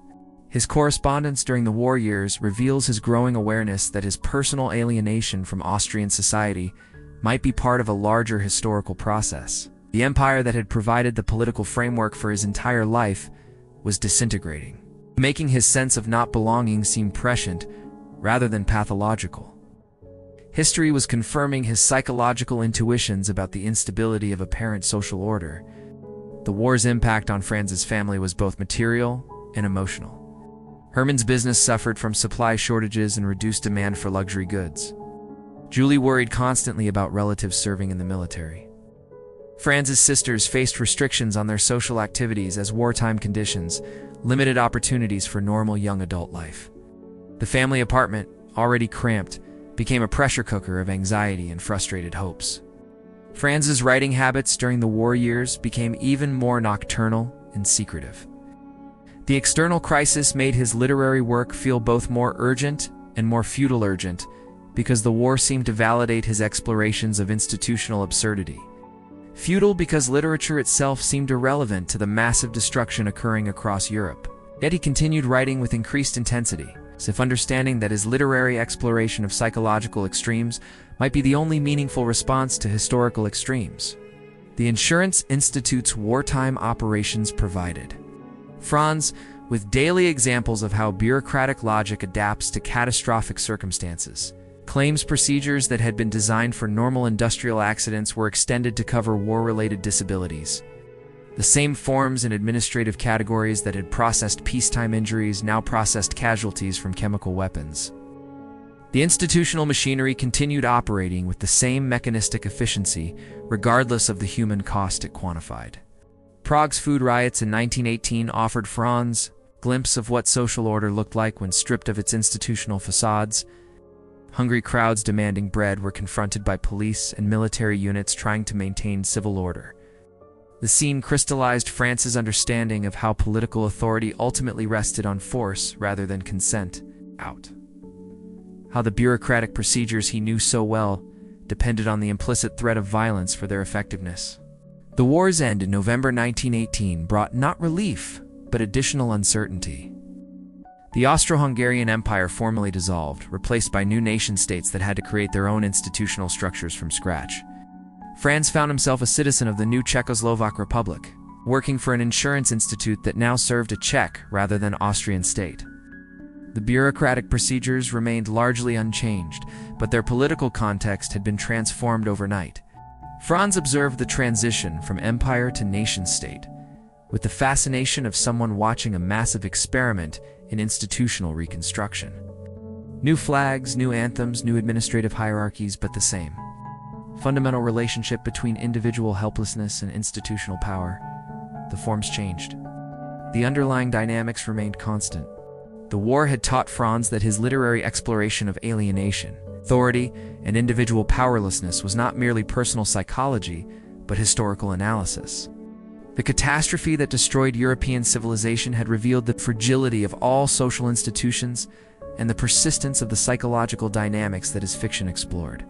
His correspondence during the war years reveals his growing awareness that his personal alienation from Austrian society might be part of a larger historical process. The empire that had provided the political framework for his entire life was disintegrating, making his sense of not belonging seem prescient rather than pathological. History was confirming his psychological intuitions about the instability of apparent social order. The war's impact on Franz's family was both material and emotional. Herman's business suffered from supply shortages and reduced demand for luxury goods. Julie worried constantly about relatives serving in the military. Franz's sisters faced restrictions on their social activities as wartime conditions limited opportunities for normal young adult life. The family apartment, already cramped, became a pressure cooker of anxiety and frustrated hopes. Franz's writing habits during the war years became even more nocturnal and secretive. The external crisis made his literary work feel both more urgent and more futile urgent, because the war seemed to validate his explorations of institutional absurdity. Futile because literature itself seemed irrelevant to the massive destruction occurring across Europe. Yet he continued writing with increased intensity, as if understanding that his literary exploration of psychological extremes might be the only meaningful response to historical extremes. The Insurance Institute's wartime operations provided. Franz, with daily examples of how bureaucratic logic adapts to catastrophic circumstances, claims procedures that had been designed for normal industrial accidents were extended to cover war-related disabilities. The same forms and administrative categories that had processed peacetime injuries now processed casualties from chemical weapons. The institutional machinery continued operating with the same mechanistic efficiency, regardless of the human cost it quantified. Prague's food riots in 1918 offered Franz a glimpse of what social order looked like when stripped of its institutional facades. Hungry crowds demanding bread were confronted by police and military units trying to maintain civil order. The scene crystallized Franz's understanding of how political authority ultimately rested on force rather than consent. How the bureaucratic procedures he knew so well depended on the implicit threat of violence for their effectiveness. The war's end in November 1918 brought not relief, but additional uncertainty. The Austro-Hungarian Empire formally dissolved, replaced by new nation-states that had to create their own institutional structures from scratch. Franz found himself a citizen of the new Czechoslovak Republic, working for an insurance institute that now served a Czech rather than Austrian state. The bureaucratic procedures remained largely unchanged, but their political context had been transformed overnight. Franz observed the transition from empire to nation-state, with the fascination of someone watching a massive experiment in institutional reconstruction. New flags, new anthems, new administrative hierarchies, but the same fundamental relationship between individual helplessness and institutional power. The forms changed. The underlying dynamics remained constant. The war had taught Franz that his literary exploration of alienation, authority, and individual powerlessness was not merely personal psychology, but historical analysis. The catastrophe that destroyed European civilization had revealed the fragility of all social institutions and the persistence of the psychological dynamics that his fiction explored.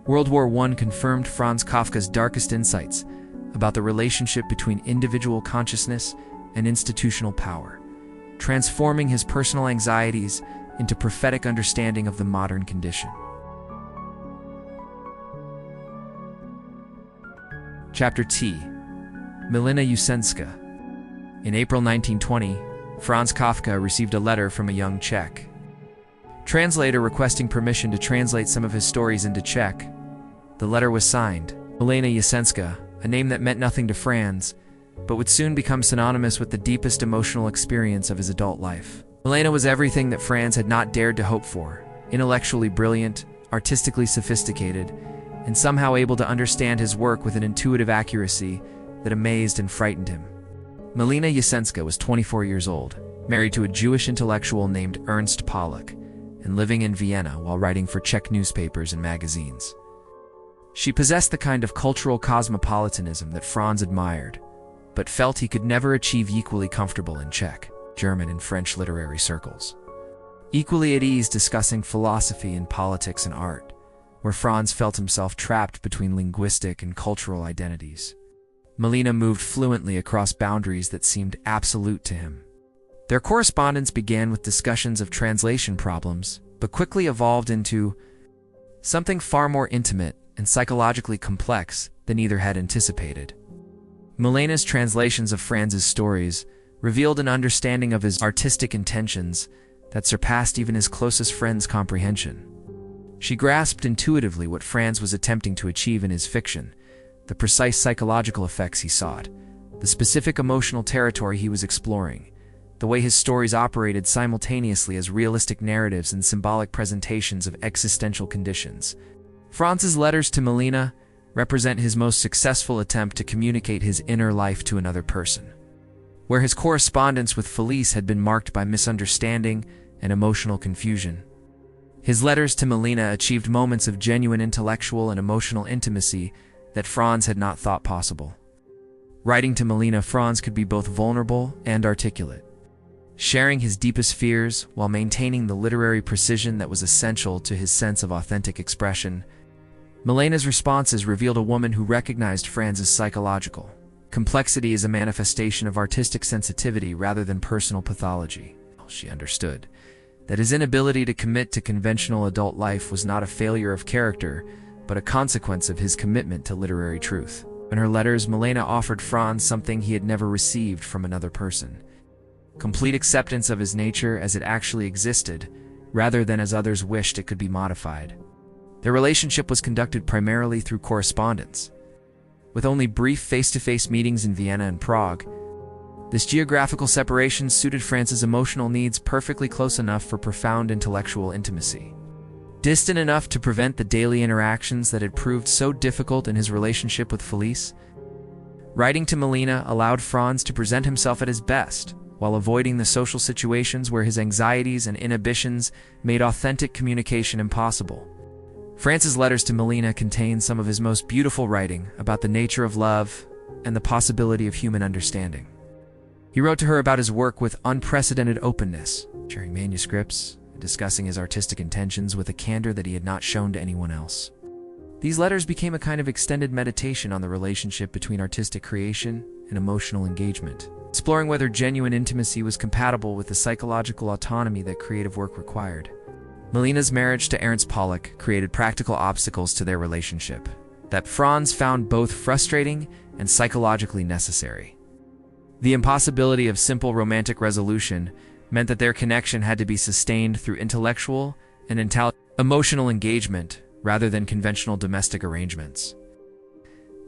World War I confirmed Franz Kafka's darkest insights about the relationship between individual consciousness and institutional power, transforming his personal anxieties into prophetic understanding of the modern condition. Chapter T. Milena Jusenska. In April 1920, Franz Kafka received a letter from a young Czech translator requesting permission to translate some of his stories into Czech. The letter was signed Milena Jusenska, a name that meant nothing to Franz, but would soon become synonymous with the deepest emotional experience of his adult life. Milena was everything that Franz had not dared to hope for: intellectually brilliant, artistically sophisticated, and somehow able to understand his work with an intuitive accuracy that amazed and frightened him. Milena Jusenska was 24 years old, married to a Jewish intellectual named Ernst Pollack, and living in Vienna while writing for Czech newspapers and magazines. She possessed the kind of cultural cosmopolitanism that Franz admired, but felt he could never achieve equally comfortable in Czech, German, and French literary circles. Equally at ease discussing philosophy and politics and art, where Franz felt himself trapped between linguistic and cultural identities. Milena moved fluently across boundaries that seemed absolute to him. Their correspondence began with discussions of translation problems, but quickly evolved into something far more intimate and psychologically complex than either had anticipated. Milena's translations of Franz's stories revealed an understanding of his artistic intentions that surpassed even his closest friend's comprehension. She grasped intuitively what Franz was attempting to achieve in his fiction, the precise psychological effects he sought, the specific emotional territory he was exploring, the way his stories operated simultaneously as realistic narratives and symbolic presentations of existential conditions. Franz's letters to Milena represent his most successful attempt to communicate his inner life to another person. Where his correspondence with Felice had been marked by misunderstanding and emotional confusion, his letters to Milena achieved moments of genuine intellectual and emotional intimacy that Franz had not thought possible. Writing to Milena, Franz could be both vulnerable and articulate, sharing his deepest fears while maintaining the literary precision that was essential to his sense of authentic expression. Milena's responses revealed a woman who recognized Franz's psychological complexity as a manifestation of artistic sensitivity rather than personal pathology. She understood that his inability to commit to conventional adult life was not a failure of character, but a consequence of his commitment to literary truth. In her letters, Milena offered Franz something he had never received from another person: complete acceptance of his nature as it actually existed, rather than as others wished it could be modified. Their relationship was conducted primarily through correspondence, with only brief face-to-face meetings in Vienna and Prague. This geographical separation suited Franz's emotional needs perfectly, close enough for profound intellectual intimacy, distant enough to prevent the daily interactions that had proved so difficult in his relationship with Felice. Writing to Milena allowed Franz to present himself at his best, while avoiding the social situations where his anxieties and inhibitions made authentic communication impossible. Franz's letters to Milena contain some of his most beautiful writing about the nature of love and the possibility of human understanding. He wrote to her about his work with unprecedented openness, sharing manuscripts and discussing his artistic intentions with a candor that he had not shown to anyone else. These letters became a kind of extended meditation on the relationship between artistic creation and emotional engagement, exploring whether genuine intimacy was compatible with the psychological autonomy that creative work required. Milena's marriage to Ernst Pollock created practical obstacles to their relationship that Franz found both frustrating and psychologically necessary. The impossibility of simple romantic resolution meant that their connection had to be sustained through intellectual and emotional engagement rather than conventional domestic arrangements.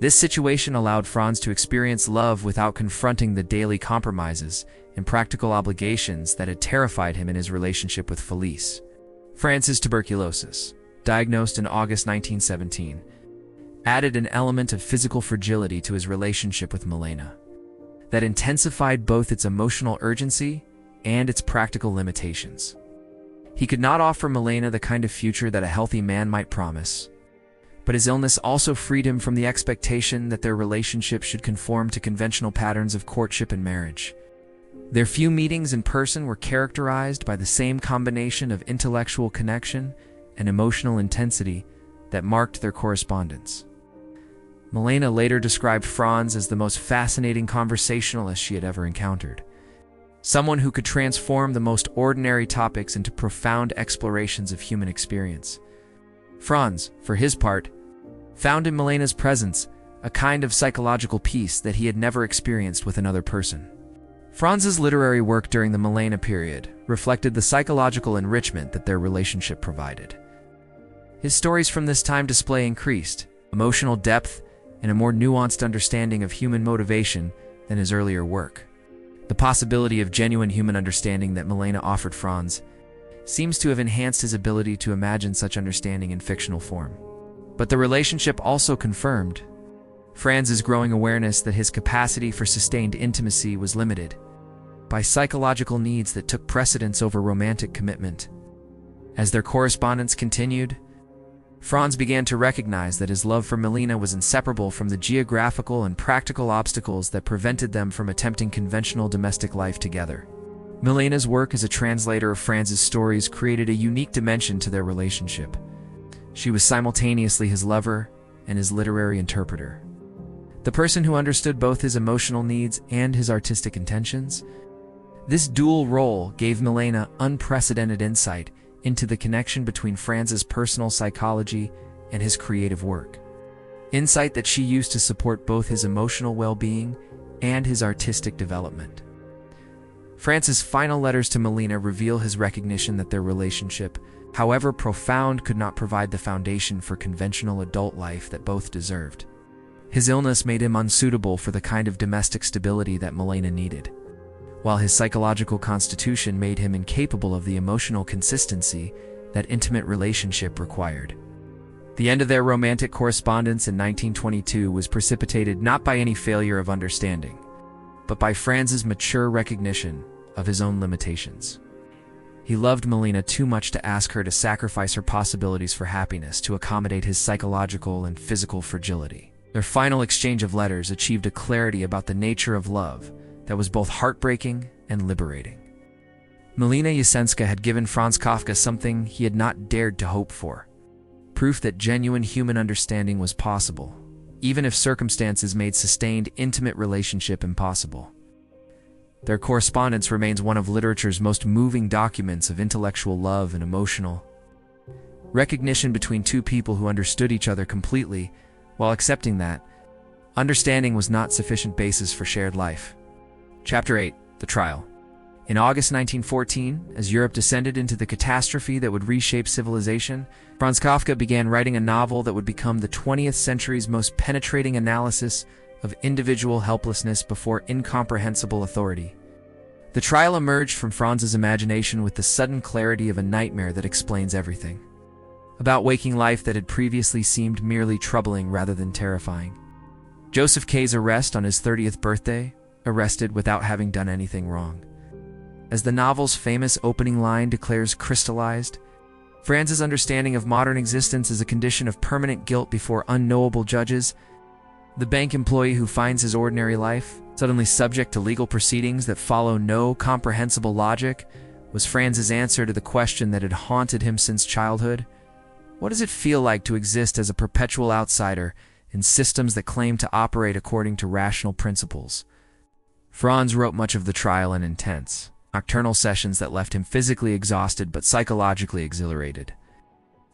This situation allowed Franz to experience love without confronting the daily compromises and practical obligations that had terrified him in his relationship with Felice. Franz's tuberculosis, diagnosed in August 1917, added an element of physical fragility to his relationship with Milena that intensified both its emotional urgency and its practical limitations. He could not offer Milena the kind of future that a healthy man might promise, but his illness also freed him from the expectation that their relationship should conform to conventional patterns of courtship and marriage. Their few meetings in person were characterized by the same combination of intellectual connection and emotional intensity that marked their correspondence. Milena later described Franz as the most fascinating conversationalist she had ever encountered, someone who could transform the most ordinary topics into profound explorations of human experience. Franz, for his part, found in Milena's presence a kind of psychological peace that he had never experienced with another person. Franz's literary work during the Milena period reflected the psychological enrichment that their relationship provided. His stories from this time display increased emotional depth and a more nuanced understanding of human motivation than his earlier work. The possibility of genuine human understanding that Milena offered Franz seems to have enhanced his ability to imagine such understanding in fictional form. But the relationship also confirmed Franz's growing awareness that his capacity for sustained intimacy was limited by psychological needs that took precedence over romantic commitment. As their correspondence continued, Franz began to recognize that his love for Milena was inseparable from the geographical and practical obstacles that prevented them from attempting conventional domestic life together. Milena's work as a translator of Franz's stories created a unique dimension to their relationship. She was simultaneously his lover and his literary interpreter, the person who understood both his emotional needs and his artistic intentions. This dual role gave Milena unprecedented insight into the connection between Franz's personal psychology and his creative work. Insight that she used to support both his emotional well-being and his artistic development. Franz's final letters to Melina reveal his recognition that their relationship, however profound, could not provide the foundation for conventional adult life that both deserved. His illness made him unsuitable for the kind of domestic stability that Melina needed, while his psychological constitution made him incapable of the emotional consistency that intimate relationship required. The end of their romantic correspondence in 1922 was precipitated not by any failure of understanding, but by Franz's mature recognition of his own limitations. He loved Melina too much to ask her to sacrifice her possibilities for happiness to accommodate his psychological and physical fragility. Their final exchange of letters achieved a clarity about the nature of love that was both heartbreaking and liberating. Melina Jasenska had given Franz Kafka something he had not dared to hope for: proof that genuine human understanding was possible, even if circumstances made sustained, intimate relationship impossible. Their correspondence remains one of literature's most moving documents of intellectual love and emotional recognition between two people who understood each other completely, while accepting that understanding was not sufficient basis for shared life. Chapter 8. The Trial. In August 1914, as Europe descended into the catastrophe that would reshape civilization, Franz Kafka began writing a novel that would become the 20th century's most penetrating analysis of individual helplessness before incomprehensible authority. The Trial emerged from Franz's imagination with the sudden clarity of a nightmare that explains everything about waking life that had previously seemed merely troubling rather than terrifying. Joseph K's arrest on his 30th birthday, arrested without having done anything wrong. As the novel's famous opening line declares, crystallized, Franz's understanding of modern existence as a condition of permanent guilt before unknowable judges. The bank employee who finds his ordinary life suddenly subject to legal proceedings that follow no comprehensible logic was Franz's answer to the question that had haunted him since childhood. What does it feel like to exist as a perpetual outsider in systems that claim to operate according to rational principles? Franz wrote much of The Trial in intense, nocturnal sessions that left him physically exhausted but psychologically exhilarated.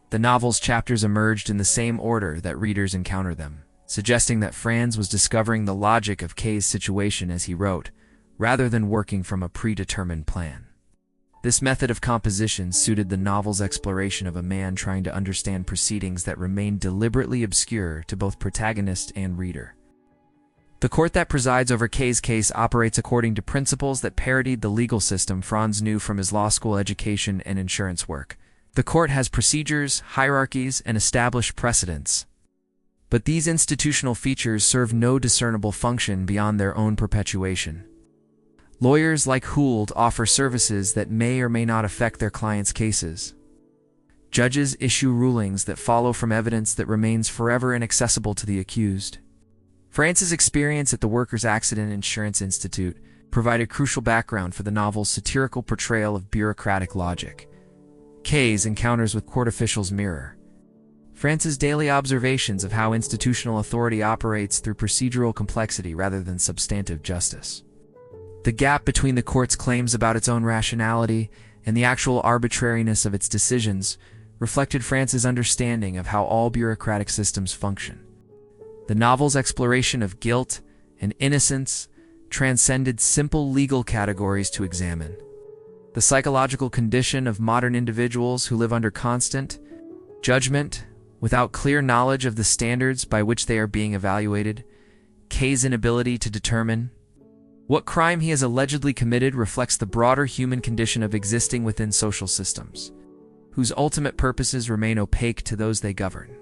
The novel's chapters emerged in the same order that readers encounter them, suggesting that Franz was discovering the logic of K's situation as he wrote, rather than working from a predetermined plan. This method of composition suited the novel's exploration of a man trying to understand proceedings that remained deliberately obscure to both protagonist and reader. The court that presides over K's case operates according to principles that parodied the legal system Franz knew from his law school education and insurance work. The court has procedures, hierarchies, and established precedents. But these institutional features serve no discernible function beyond their own perpetuation. Lawyers like Huld offer services that may or may not affect their clients' cases. Judges issue rulings that follow from evidence that remains forever inaccessible to the accused. Franz's experience at the Workers' Accident Insurance Institute provided crucial background for the novel's satirical portrayal of bureaucratic logic. K's encounters with court officials mirror Franz's daily observations of how institutional authority operates through procedural complexity rather than substantive justice. The gap between the court's claims about its own rationality and the actual arbitrariness of its decisions reflected Franz's understanding of how all bureaucratic systems function. The novel's exploration of guilt and innocence transcended simple legal categories to examine the psychological condition of modern individuals who live under constant judgment without clear knowledge of the standards by which they are being evaluated. K's inability to determine what crime he has allegedly committed reflects the broader human condition of existing within social systems, whose ultimate purposes remain opaque to those they govern.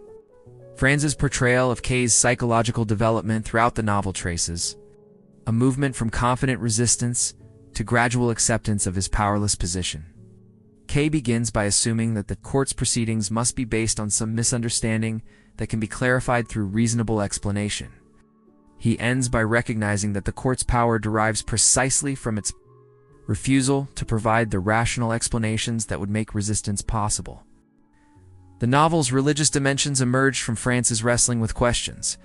Franz's portrayal of K's psychological development throughout the novel traces a movement from confident resistance to gradual acceptance of his powerless position. K begins by assuming that the court's proceedings must be based on some misunderstanding that can be clarified through reasonable explanation. He ends by recognizing that the court's power derives precisely from its refusal to provide the rational explanations that would make resistance possible. The novel's religious dimensions emerged from Franz's wrestling with questions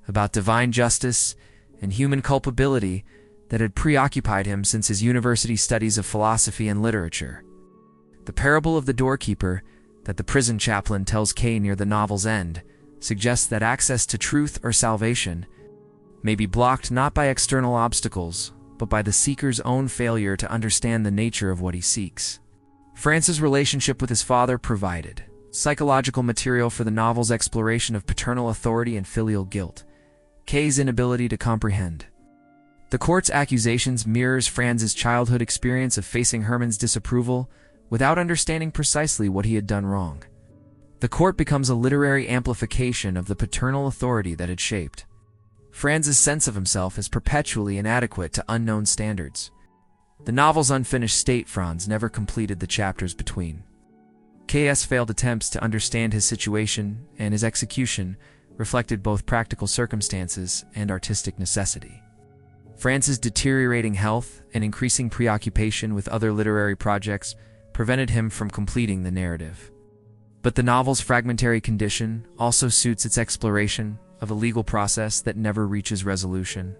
about divine justice and human culpability that had preoccupied him since his university studies of philosophy and literature. The parable of the doorkeeper, that the prison chaplain tells Kay near the novel's end suggests that access to truth or salvation may be blocked not by external obstacles, but by the seeker's own failure to understand the nature of what he seeks. Franz's relationship with his father provided psychological material for the novel's exploration of paternal authority and filial guilt, Kay's inability to comprehend. The court's accusations mirrors Franz's childhood experience of facing Herman's disapproval without understanding precisely what he had done wrong. The court becomes a literary amplification of the paternal authority that it shaped. Franz's sense of himself is perpetually inadequate to unknown standards. The novel's unfinished state, Franz never completed the chapters between. K.'s failed attempts to understand his situation and his execution reflected both practical circumstances and artistic necessity. Franz's deteriorating health and increasing preoccupation with other literary projects prevented him from completing the narrative. But the novel's fragmentary condition also suits its exploration of a legal process that never reaches resolution.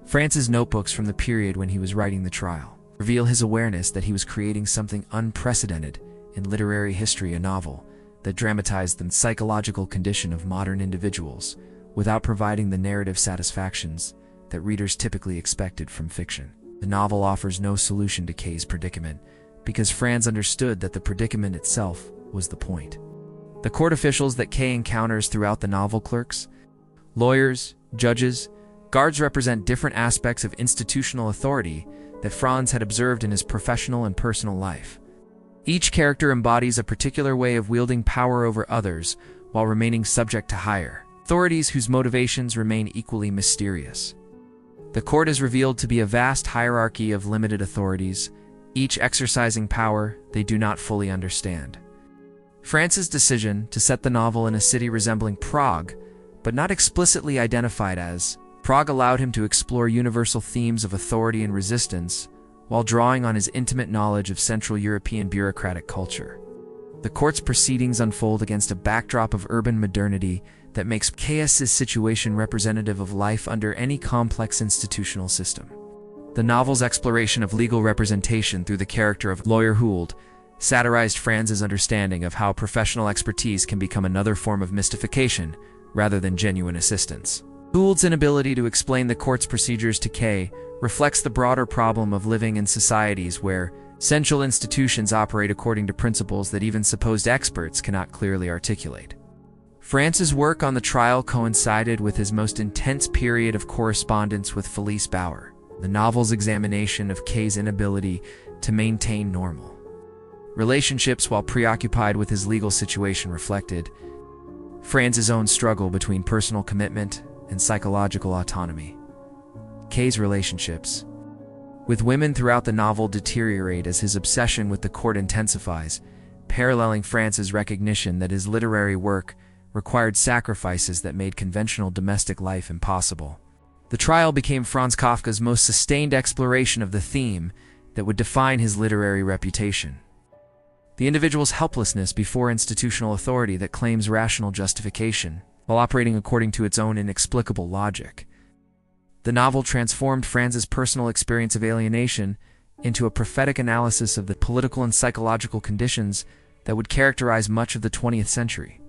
Franz's notebooks from the period when he was writing the trial reveal his awareness that he was creating something unprecedented in literary history, a novel that dramatized the psychological condition of modern individuals without providing the narrative satisfactions that readers typically expected from fiction. The novel offers no solution to Kay's predicament because Franz understood that the predicament itself was the point. The court officials that Kay encounters throughout the novel, clerks, lawyers, judges, guards, represent different aspects of institutional authority that Franz had observed in his professional and personal life. Each character embodies a particular way of wielding power over others while remaining subject to higher authorities whose motivations remain equally mysterious. The court is revealed to be a vast hierarchy of limited authorities, each exercising power they do not fully understand. Franz's decision to set the novel in a city resembling Prague, but not explicitly identified as Prague, allowed him to explore universal themes of authority and resistance while drawing on his intimate knowledge of Central European bureaucratic culture. The court's proceedings unfold against a backdrop of urban modernity that makes K.'s situation representative of life under any complex institutional system. The novel's exploration of legal representation through the character of Lawyer Huld satirized Franz's understanding of how professional expertise can become another form of mystification rather than genuine assistance. Huld's inability to explain the court's procedures to Kay reflects the broader problem of living in societies where central institutions operate according to principles that even supposed experts cannot clearly articulate. Franz's work on the trial coincided with his most intense period of correspondence with Felice Bauer, the novel's examination of Kay's inability to maintain normal relationships while preoccupied with his legal situation reflected Franz's own struggle between personal commitment and psychological autonomy. Kay's relationships with women throughout the novel deteriorate as his obsession with the court intensifies, paralleling Franz's recognition that his literary work required sacrifices that made conventional domestic life impossible. The trial became Franz Kafka's most sustained exploration of the theme that would define his literary reputation: the individual's helplessness before institutional authority that claims rational justification while operating according to its own inexplicable logic. The novel transformed Franz's personal experience of alienation into a prophetic analysis of the political and psychological conditions that would characterize much of the 20th century.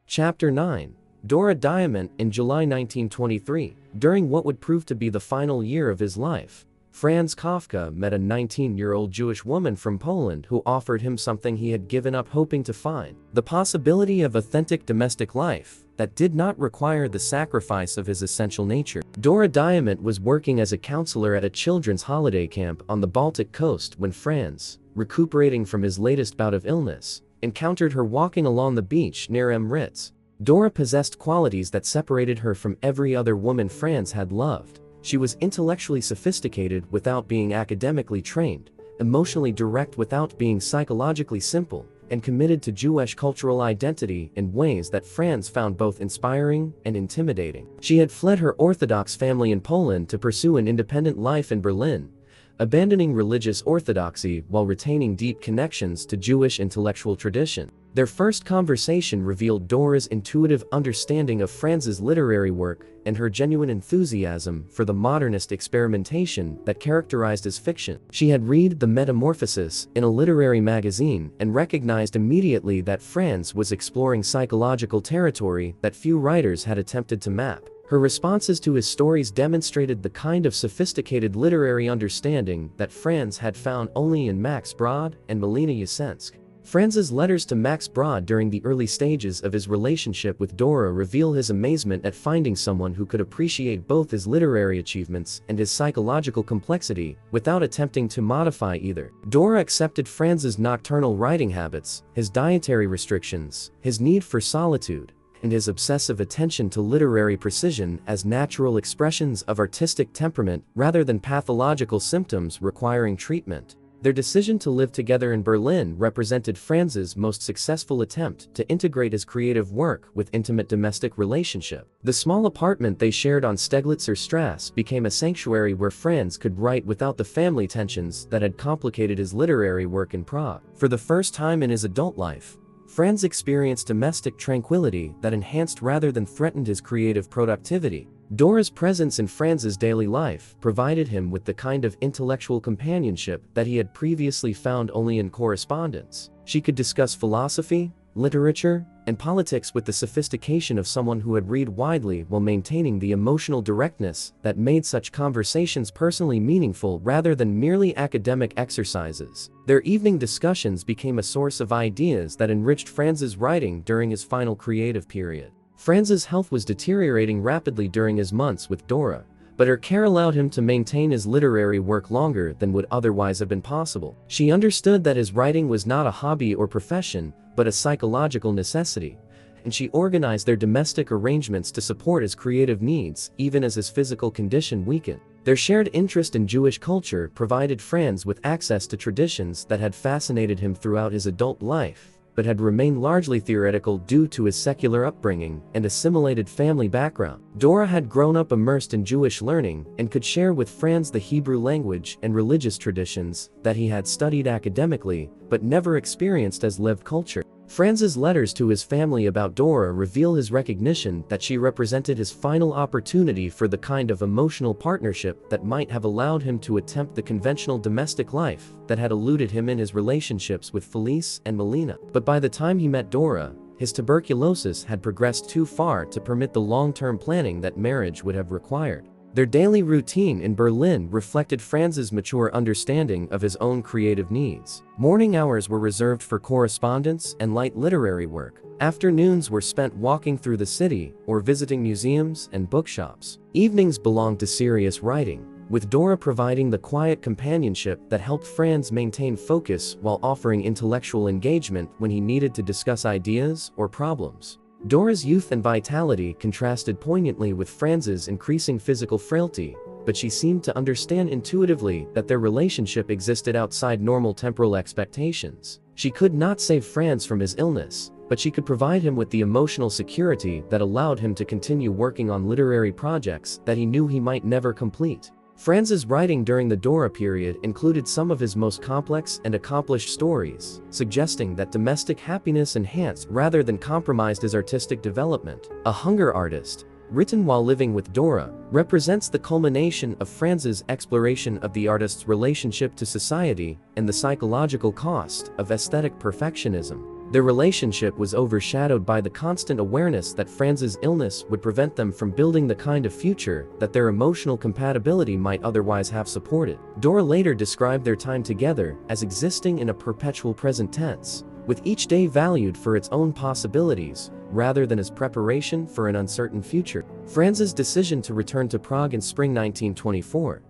Chapter 9. Dora Diamant. In July 1923, during what would prove to be the final year of his life, Franz Kafka met a 19-year-old Jewish woman from Poland who offered him something he had given up hoping to find: the possibility of authentic domestic life that did not require the sacrifice of his essential nature. Dora Diamant was working as a counselor at a children's holiday camp on the Baltic coast when Franz, recuperating from his latest bout of illness, encountered her walking along the beach near Ritz. Dora possessed qualities that separated her from every other woman Franz had loved. She was intellectually sophisticated without being academically trained, emotionally direct without being psychologically simple, and committed to Jewish cultural identity in ways that Franz found both inspiring and intimidating. She had fled her Orthodox family in Poland to pursue an independent life in Berlin, abandoning religious orthodoxy while retaining deep connections to Jewish intellectual tradition. Their first conversation revealed Dora's intuitive understanding of Franz's literary work and her genuine enthusiasm for the modernist experimentation that characterized his fiction. She had read The Metamorphosis in a literary magazine and recognized immediately that Franz was exploring psychological territory that few writers had attempted to map. Her responses to his stories demonstrated the kind of sophisticated literary understanding that Franz had found only in Max Brod and Melina Jasensk. Franz's letters to Max Brod during the early stages of his relationship with Dora reveal his amazement at finding someone who could appreciate both his literary achievements and his psychological complexity without attempting to modify either. Dora accepted Franz's nocturnal writing habits, his dietary restrictions, his need for solitude, and his obsessive attention to literary precision as natural expressions of artistic temperament rather than pathological symptoms requiring treatment. Their decision to live together in Berlin represented Franz's most successful attempt to integrate his creative work with intimate domestic relationship. The small apartment they shared on Steglitzer Strasse became a sanctuary where Franz could write without the family tensions that had complicated his literary work in Prague. For the first time in his adult life, Franz experienced domestic tranquility that enhanced rather than threatened his creative productivity. Dora's presence in Franz's daily life provided him with the kind of intellectual companionship that he had previously found only in correspondence. She could discuss philosophy, literature, and politics with the sophistication of someone who had read widely while maintaining the emotional directness that made such conversations personally meaningful rather than merely academic exercises. Their evening discussions became a source of ideas that enriched Franz's writing during his final creative period. Franz's health was deteriorating rapidly during his months with Dora, but her care allowed him to maintain his literary work longer than would otherwise have been possible. She understood that his writing was not a hobby or profession, but a psychological necessity, and she organized their domestic arrangements to support his creative needs, even as his physical condition weakened. Their shared interest in Jewish culture provided Franz with access to traditions that had fascinated him throughout his adult life, but had remained largely theoretical due to his secular upbringing and assimilated family background. Dora had grown up immersed in Jewish learning and could share with Franz the Hebrew language and religious traditions that he had studied academically but never experienced as lived culture. Franz's letters to his family about Dora reveal his recognition that she represented his final opportunity for the kind of emotional partnership that might have allowed him to attempt the conventional domestic life that had eluded him in his relationships with Felice and Melina. But by the time he met Dora, his tuberculosis had progressed too far to permit the long-term planning that marriage would have required. Their daily routine in Berlin reflected Franz's mature understanding of his own creative needs. Morning hours were reserved for correspondence and light literary work. Afternoons were spent walking through the city or visiting museums and bookshops. Evenings belonged to serious writing, with Dora providing the quiet companionship that helped Franz maintain focus while offering intellectual engagement when he needed to discuss ideas or problems. Dora's youth and vitality contrasted poignantly with Franz's increasing physical frailty, but she seemed to understand intuitively that their relationship existed outside normal temporal expectations. She could not save Franz from his illness, but she could provide him with the emotional security that allowed him to continue working on literary projects that he knew he might never complete. Franz's writing during the Dora period included some of his most complex and accomplished stories, suggesting that domestic happiness enhanced rather than compromised his artistic development. A Hunger Artist, written while living with Dora, represents the culmination of Franz's exploration of the artist's relationship to society and the psychological cost of aesthetic perfectionism. Their relationship was overshadowed by the constant awareness that Franz's illness would prevent them from building the kind of future that their emotional compatibility might otherwise have supported. Dora later described their time together as existing in a perpetual present tense, with each day valued for its own possibilities, rather than as preparation for an uncertain future. Franz's decision to return to Prague in spring 1924,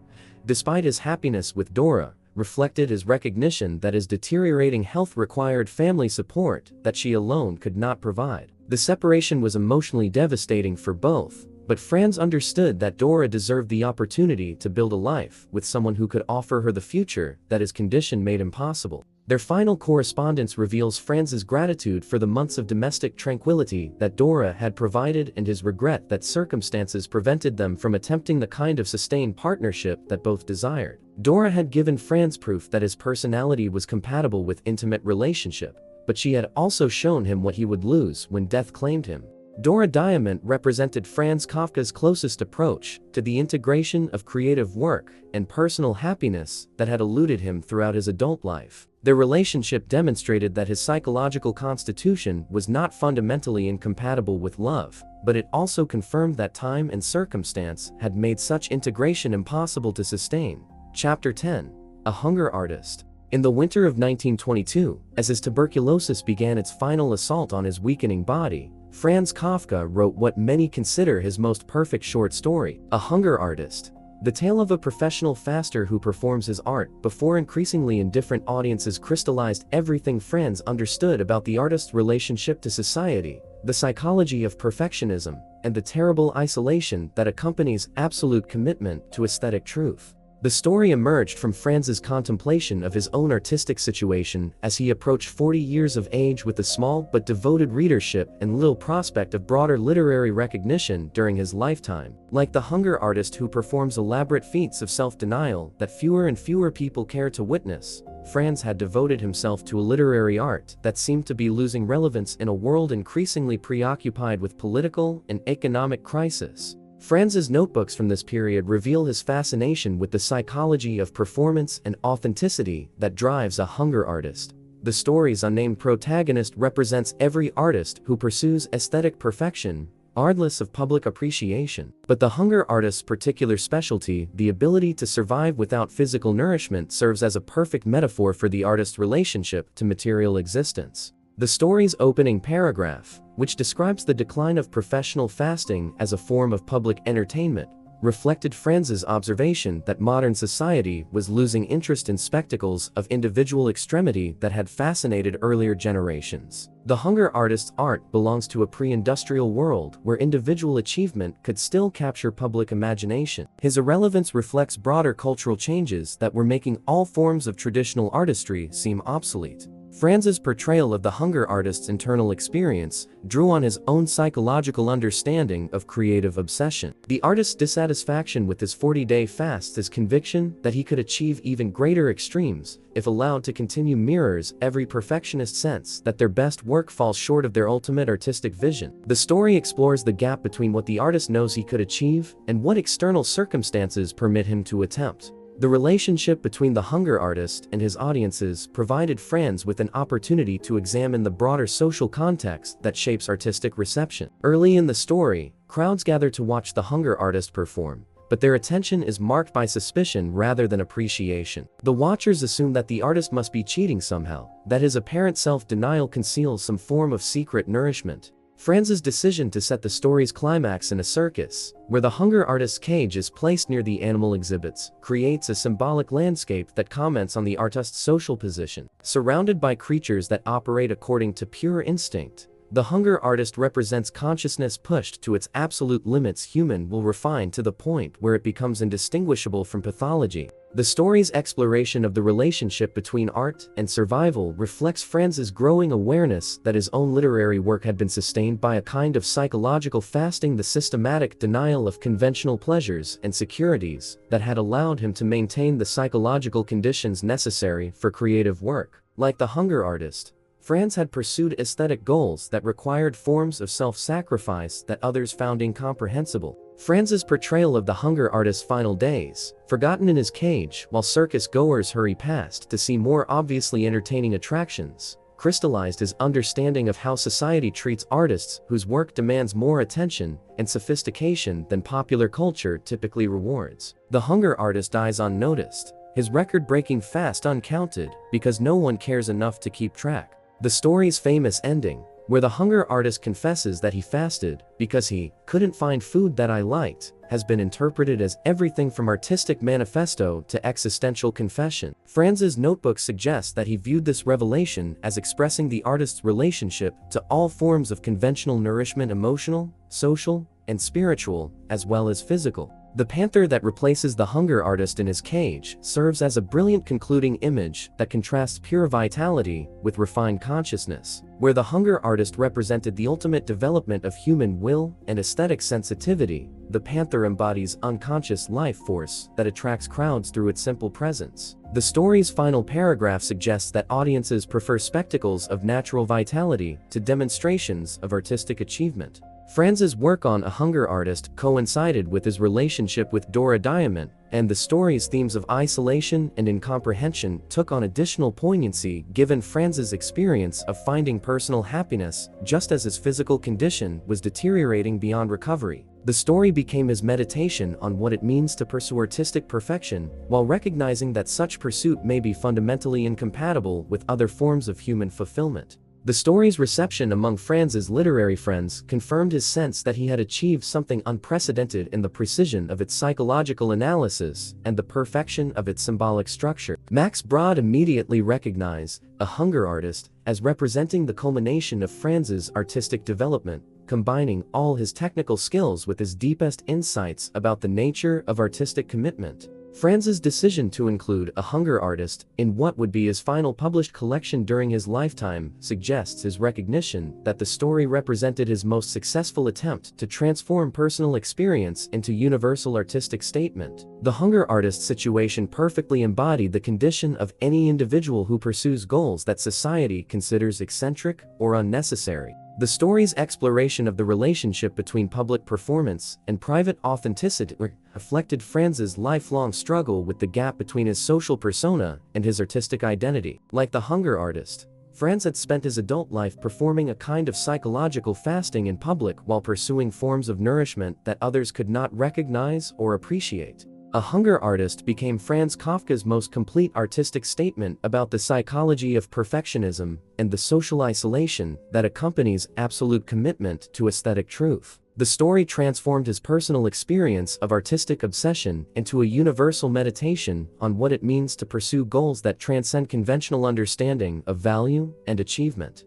despite his happiness with Dora, reflected his recognition that his deteriorating health required family support that she alone could not provide. The separation was emotionally devastating for both, but Franz understood that Dora deserved the opportunity to build a life with someone who could offer her the future that his condition made impossible. Their final correspondence reveals Franz's gratitude for the months of domestic tranquility that Dora had provided and his regret that circumstances prevented them from attempting the kind of sustained partnership that both desired. Dora had given Franz proof that his personality was compatible with intimate relationship, but she had also shown him what he would lose when death claimed him. Dora Diamant represented Franz Kafka's closest approach to the integration of creative work and personal happiness that had eluded him throughout his adult life. Their relationship demonstrated that his psychological constitution was not fundamentally incompatible with love, but it also confirmed that time and circumstance had made such integration impossible to sustain. Chapter 10. A Hunger Artist. In the winter of 1922, as his tuberculosis began its final assault on his weakening body, Franz Kafka wrote what many consider his most perfect short story, A Hunger Artist. The tale of a professional faster who performs his art before increasingly indifferent audiences crystallized everything Franz understood about the artist's relationship to society, the psychology of perfectionism, and the terrible isolation that accompanies absolute commitment to aesthetic truth. The story emerged from Franz's contemplation of his own artistic situation as he approached 40 years of age with a small but devoted readership and little prospect of broader literary recognition during his lifetime. Like the hunger artist who performs elaborate feats of self-denial that fewer and fewer people care to witness, Franz had devoted himself to a literary art that seemed to be losing relevance in a world increasingly preoccupied with political and economic crisis. Franz's notebooks from this period reveal his fascination with the psychology of performance and authenticity that drives a hunger artist. The story's unnamed protagonist represents every artist who pursues aesthetic perfection, regardless of public appreciation. But the hunger artist's particular specialty, the ability to survive without physical nourishment, serves as a perfect metaphor for the artist's relationship to material existence. The story's opening paragraph, which describes the decline of professional fasting as a form of public entertainment, reflected Franz's observation that modern society was losing interest in spectacles of individual extremity that had fascinated earlier generations. The hunger artist's art belongs to a pre-industrial world where individual achievement could still capture public imagination. His irrelevance reflects broader cultural changes that were making all forms of traditional artistry seem obsolete. Franz's portrayal of the hunger artist's internal experience drew on his own psychological understanding of creative obsession. The artist's dissatisfaction with his 40-day fast, his conviction that he could achieve even greater extremes if allowed to continue, mirrors every perfectionist's sense that their best work falls short of their ultimate artistic vision. The story explores the gap between what the artist knows he could achieve and what external circumstances permit him to attempt. The relationship between the hunger artist and his audiences provided Franz with an opportunity to examine the broader social context that shapes artistic reception. Early in the story, crowds gather to watch the hunger artist perform, but their attention is marked by suspicion rather than appreciation. The watchers assume that the artist must be cheating somehow, that his apparent self-denial conceals some form of secret nourishment. Franz's decision to set the story's climax in a circus, where the hunger artist's cage is placed near the animal exhibits, creates a symbolic landscape that comments on the artist's social position. Surrounded by creatures that operate according to pure instinct, the hunger artist represents consciousness pushed to its absolute limits. Human will refine to the point where it becomes indistinguishable from pathology. The story's exploration of the relationship between art and survival reflects Franz's growing awareness that his own literary work had been sustained by a kind of psychological fasting, the systematic denial of conventional pleasures and securities that had allowed him to maintain the psychological conditions necessary for creative work. Like the hunger artist, Franz had pursued aesthetic goals that required forms of self-sacrifice that others found incomprehensible. Franz's portrayal of the hunger artist's final days, forgotten in his cage while circus goers hurry past to see more obviously entertaining attractions, crystallized his understanding of how society treats artists whose work demands more attention and sophistication than popular culture typically rewards. The hunger artist dies unnoticed, his record-breaking fast uncounted, because no one cares enough to keep track. The story's famous ending, where the hunger artist confesses that he fasted because he couldn't find food that I liked, has been interpreted as everything from artistic manifesto to existential confession. Franz's notebook suggests that he viewed this revelation as expressing the artist's relationship to all forms of conventional nourishment, emotional, social, and spiritual, as well as physical. The panther that replaces the hunger artist in his cage serves as a brilliant concluding image that contrasts pure vitality with refined consciousness. Where the hunger artist represented the ultimate development of human will and aesthetic sensitivity, the panther embodies unconscious life force that attracts crowds through its simple presence. The story's final paragraph suggests that audiences prefer spectacles of natural vitality to demonstrations of artistic achievement. Franz's work on A Hunger Artist coincided with his relationship with Dora Diamond, and the story's themes of isolation and incomprehension took on additional poignancy given Franz's experience of finding personal happiness just as his physical condition was deteriorating beyond recovery. The story became his meditation on what it means to pursue artistic perfection, while recognizing that such pursuit may be fundamentally incompatible with other forms of human fulfillment. The story's reception among Franz's literary friends confirmed his sense that he had achieved something unprecedented in the precision of its psychological analysis and the perfection of its symbolic structure. Max Brod immediately recognized A Hunger Artist as representing the culmination of Franz's artistic development, combining all his technical skills with his deepest insights about the nature of artistic commitment. Franz's decision to include A Hunger Artist in what would be his final published collection during his lifetime suggests his recognition that the story represented his most successful attempt to transform personal experience into universal artistic statement. The Hunger Artist situation perfectly embodied the condition of any individual who pursues goals that society considers eccentric or unnecessary. The story's exploration of the relationship between public performance and private authenticity reflected Franz's lifelong struggle with the gap between his social persona and his artistic identity. Like The Hunger Artist, Franz had spent his adult life performing a kind of psychological fasting in public while pursuing forms of nourishment that others could not recognize or appreciate. A Hunger Artist became Franz Kafka's most complete artistic statement about the psychology of perfectionism and the social isolation that accompanies absolute commitment to aesthetic truth. The story transformed his personal experience of artistic obsession into a universal meditation on what it means to pursue goals that transcend conventional understanding of value and achievement.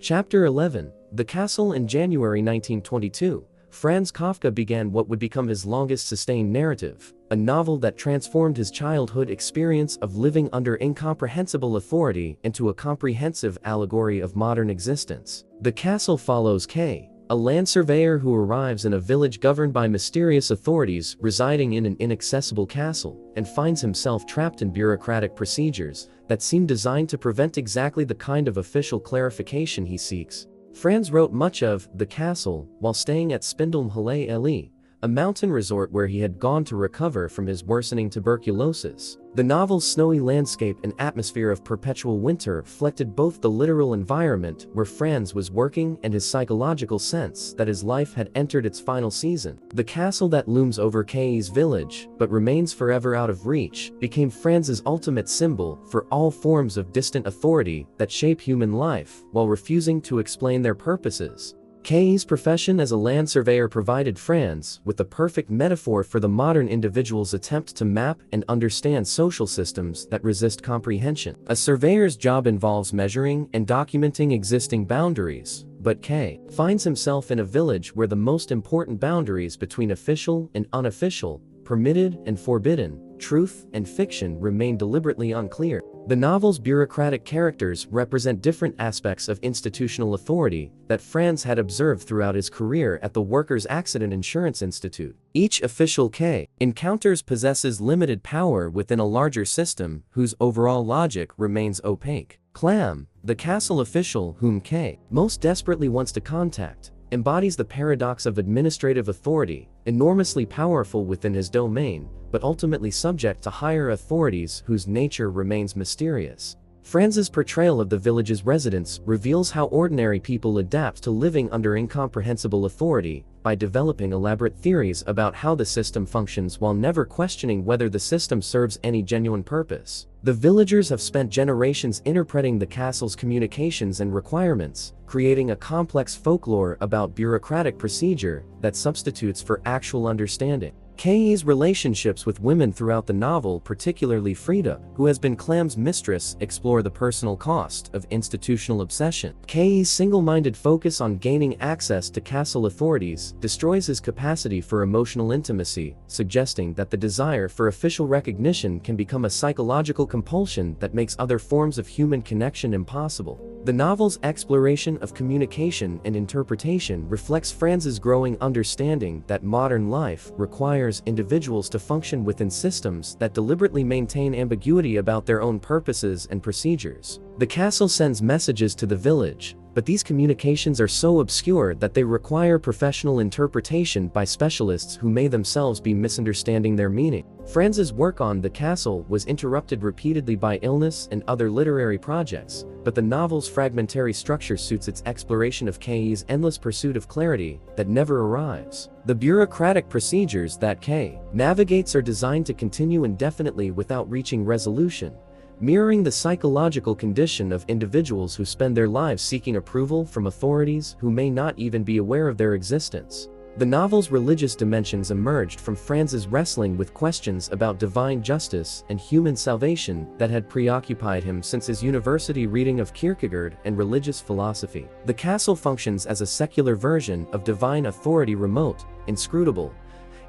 Chapter 11. The Castle. In January 1922, Franz Kafka began what would become his longest-sustained narrative, a novel that transformed his childhood experience of living under incomprehensible authority into a comprehensive allegory of modern existence. The Castle follows K, a land surveyor who arrives in a village governed by mysterious authorities residing in an inaccessible castle, and finds himself trapped in bureaucratic procedures that seem designed to prevent exactly the kind of official clarification he seeks. Franz wrote much of The Castle while staying at Spindle Eli, a mountain resort where he had gone to recover from his worsening tuberculosis. The novel's snowy landscape and atmosphere of perpetual winter reflected both the literal environment where Franz was working and his psychological sense that his life had entered its final season. The castle that looms over K's village, but remains forever out of reach, became Franz's ultimate symbol for all forms of distant authority that shape human life while refusing to explain their purposes. K's profession as a land surveyor provided Franz with the perfect metaphor for the modern individual's attempt to map and understand social systems that resist comprehension. A surveyor's job involves measuring and documenting existing boundaries, but K finds himself in a village where the most important boundaries between official and unofficial, permitted and forbidden, truth and fiction remain deliberately unclear. The novel's bureaucratic characters represent different aspects of institutional authority that Franz had observed throughout his career at the Workers' Accident Insurance Institute. Each official K encounters possesses limited power within a larger system whose overall logic remains opaque. Clam, the castle official whom K most desperately wants to contact, embodies the paradox of administrative authority, enormously powerful within his domain, but ultimately subject to higher authorities whose nature remains mysterious. Franz's portrayal of the village's residents reveals how ordinary people adapt to living under incomprehensible authority by developing elaborate theories about how the system functions while never questioning whether the system serves any genuine purpose. The villagers have spent generations interpreting the castle's communications and requirements, creating a complex folklore about bureaucratic procedure that substitutes for actual understanding. K's relationships with women throughout the novel, particularly Frida, who has been Clam's mistress, explore the personal cost of institutional obsession. K's single-minded focus on gaining access to castle authorities destroys his capacity for emotional intimacy, suggesting that the desire for official recognition can become a psychological compulsion that makes other forms of human connection impossible. The novel's exploration of communication and interpretation reflects Franz's growing understanding that modern life requires individuals to function within systems that deliberately maintain ambiguity about their own purposes and procedures. The castle sends messages to the village, but these communications are so obscure that they require professional interpretation by specialists who may themselves be misunderstanding their meaning. Franz's work on the castle was interrupted repeatedly by illness and other literary projects, but the novel's fragmentary structure suits its exploration of K's endless pursuit of clarity that never arrives. The bureaucratic procedures that K navigates are designed to continue indefinitely without reaching resolution, mirroring the psychological condition of individuals who spend their lives seeking approval from authorities who may not even be aware of their existence. The novel's religious dimensions emerged from Franz's wrestling with questions about divine justice and human salvation that had preoccupied him since his university reading of Kierkegaard and religious philosophy. The castle functions as a secular version of divine authority, remote, inscrutable,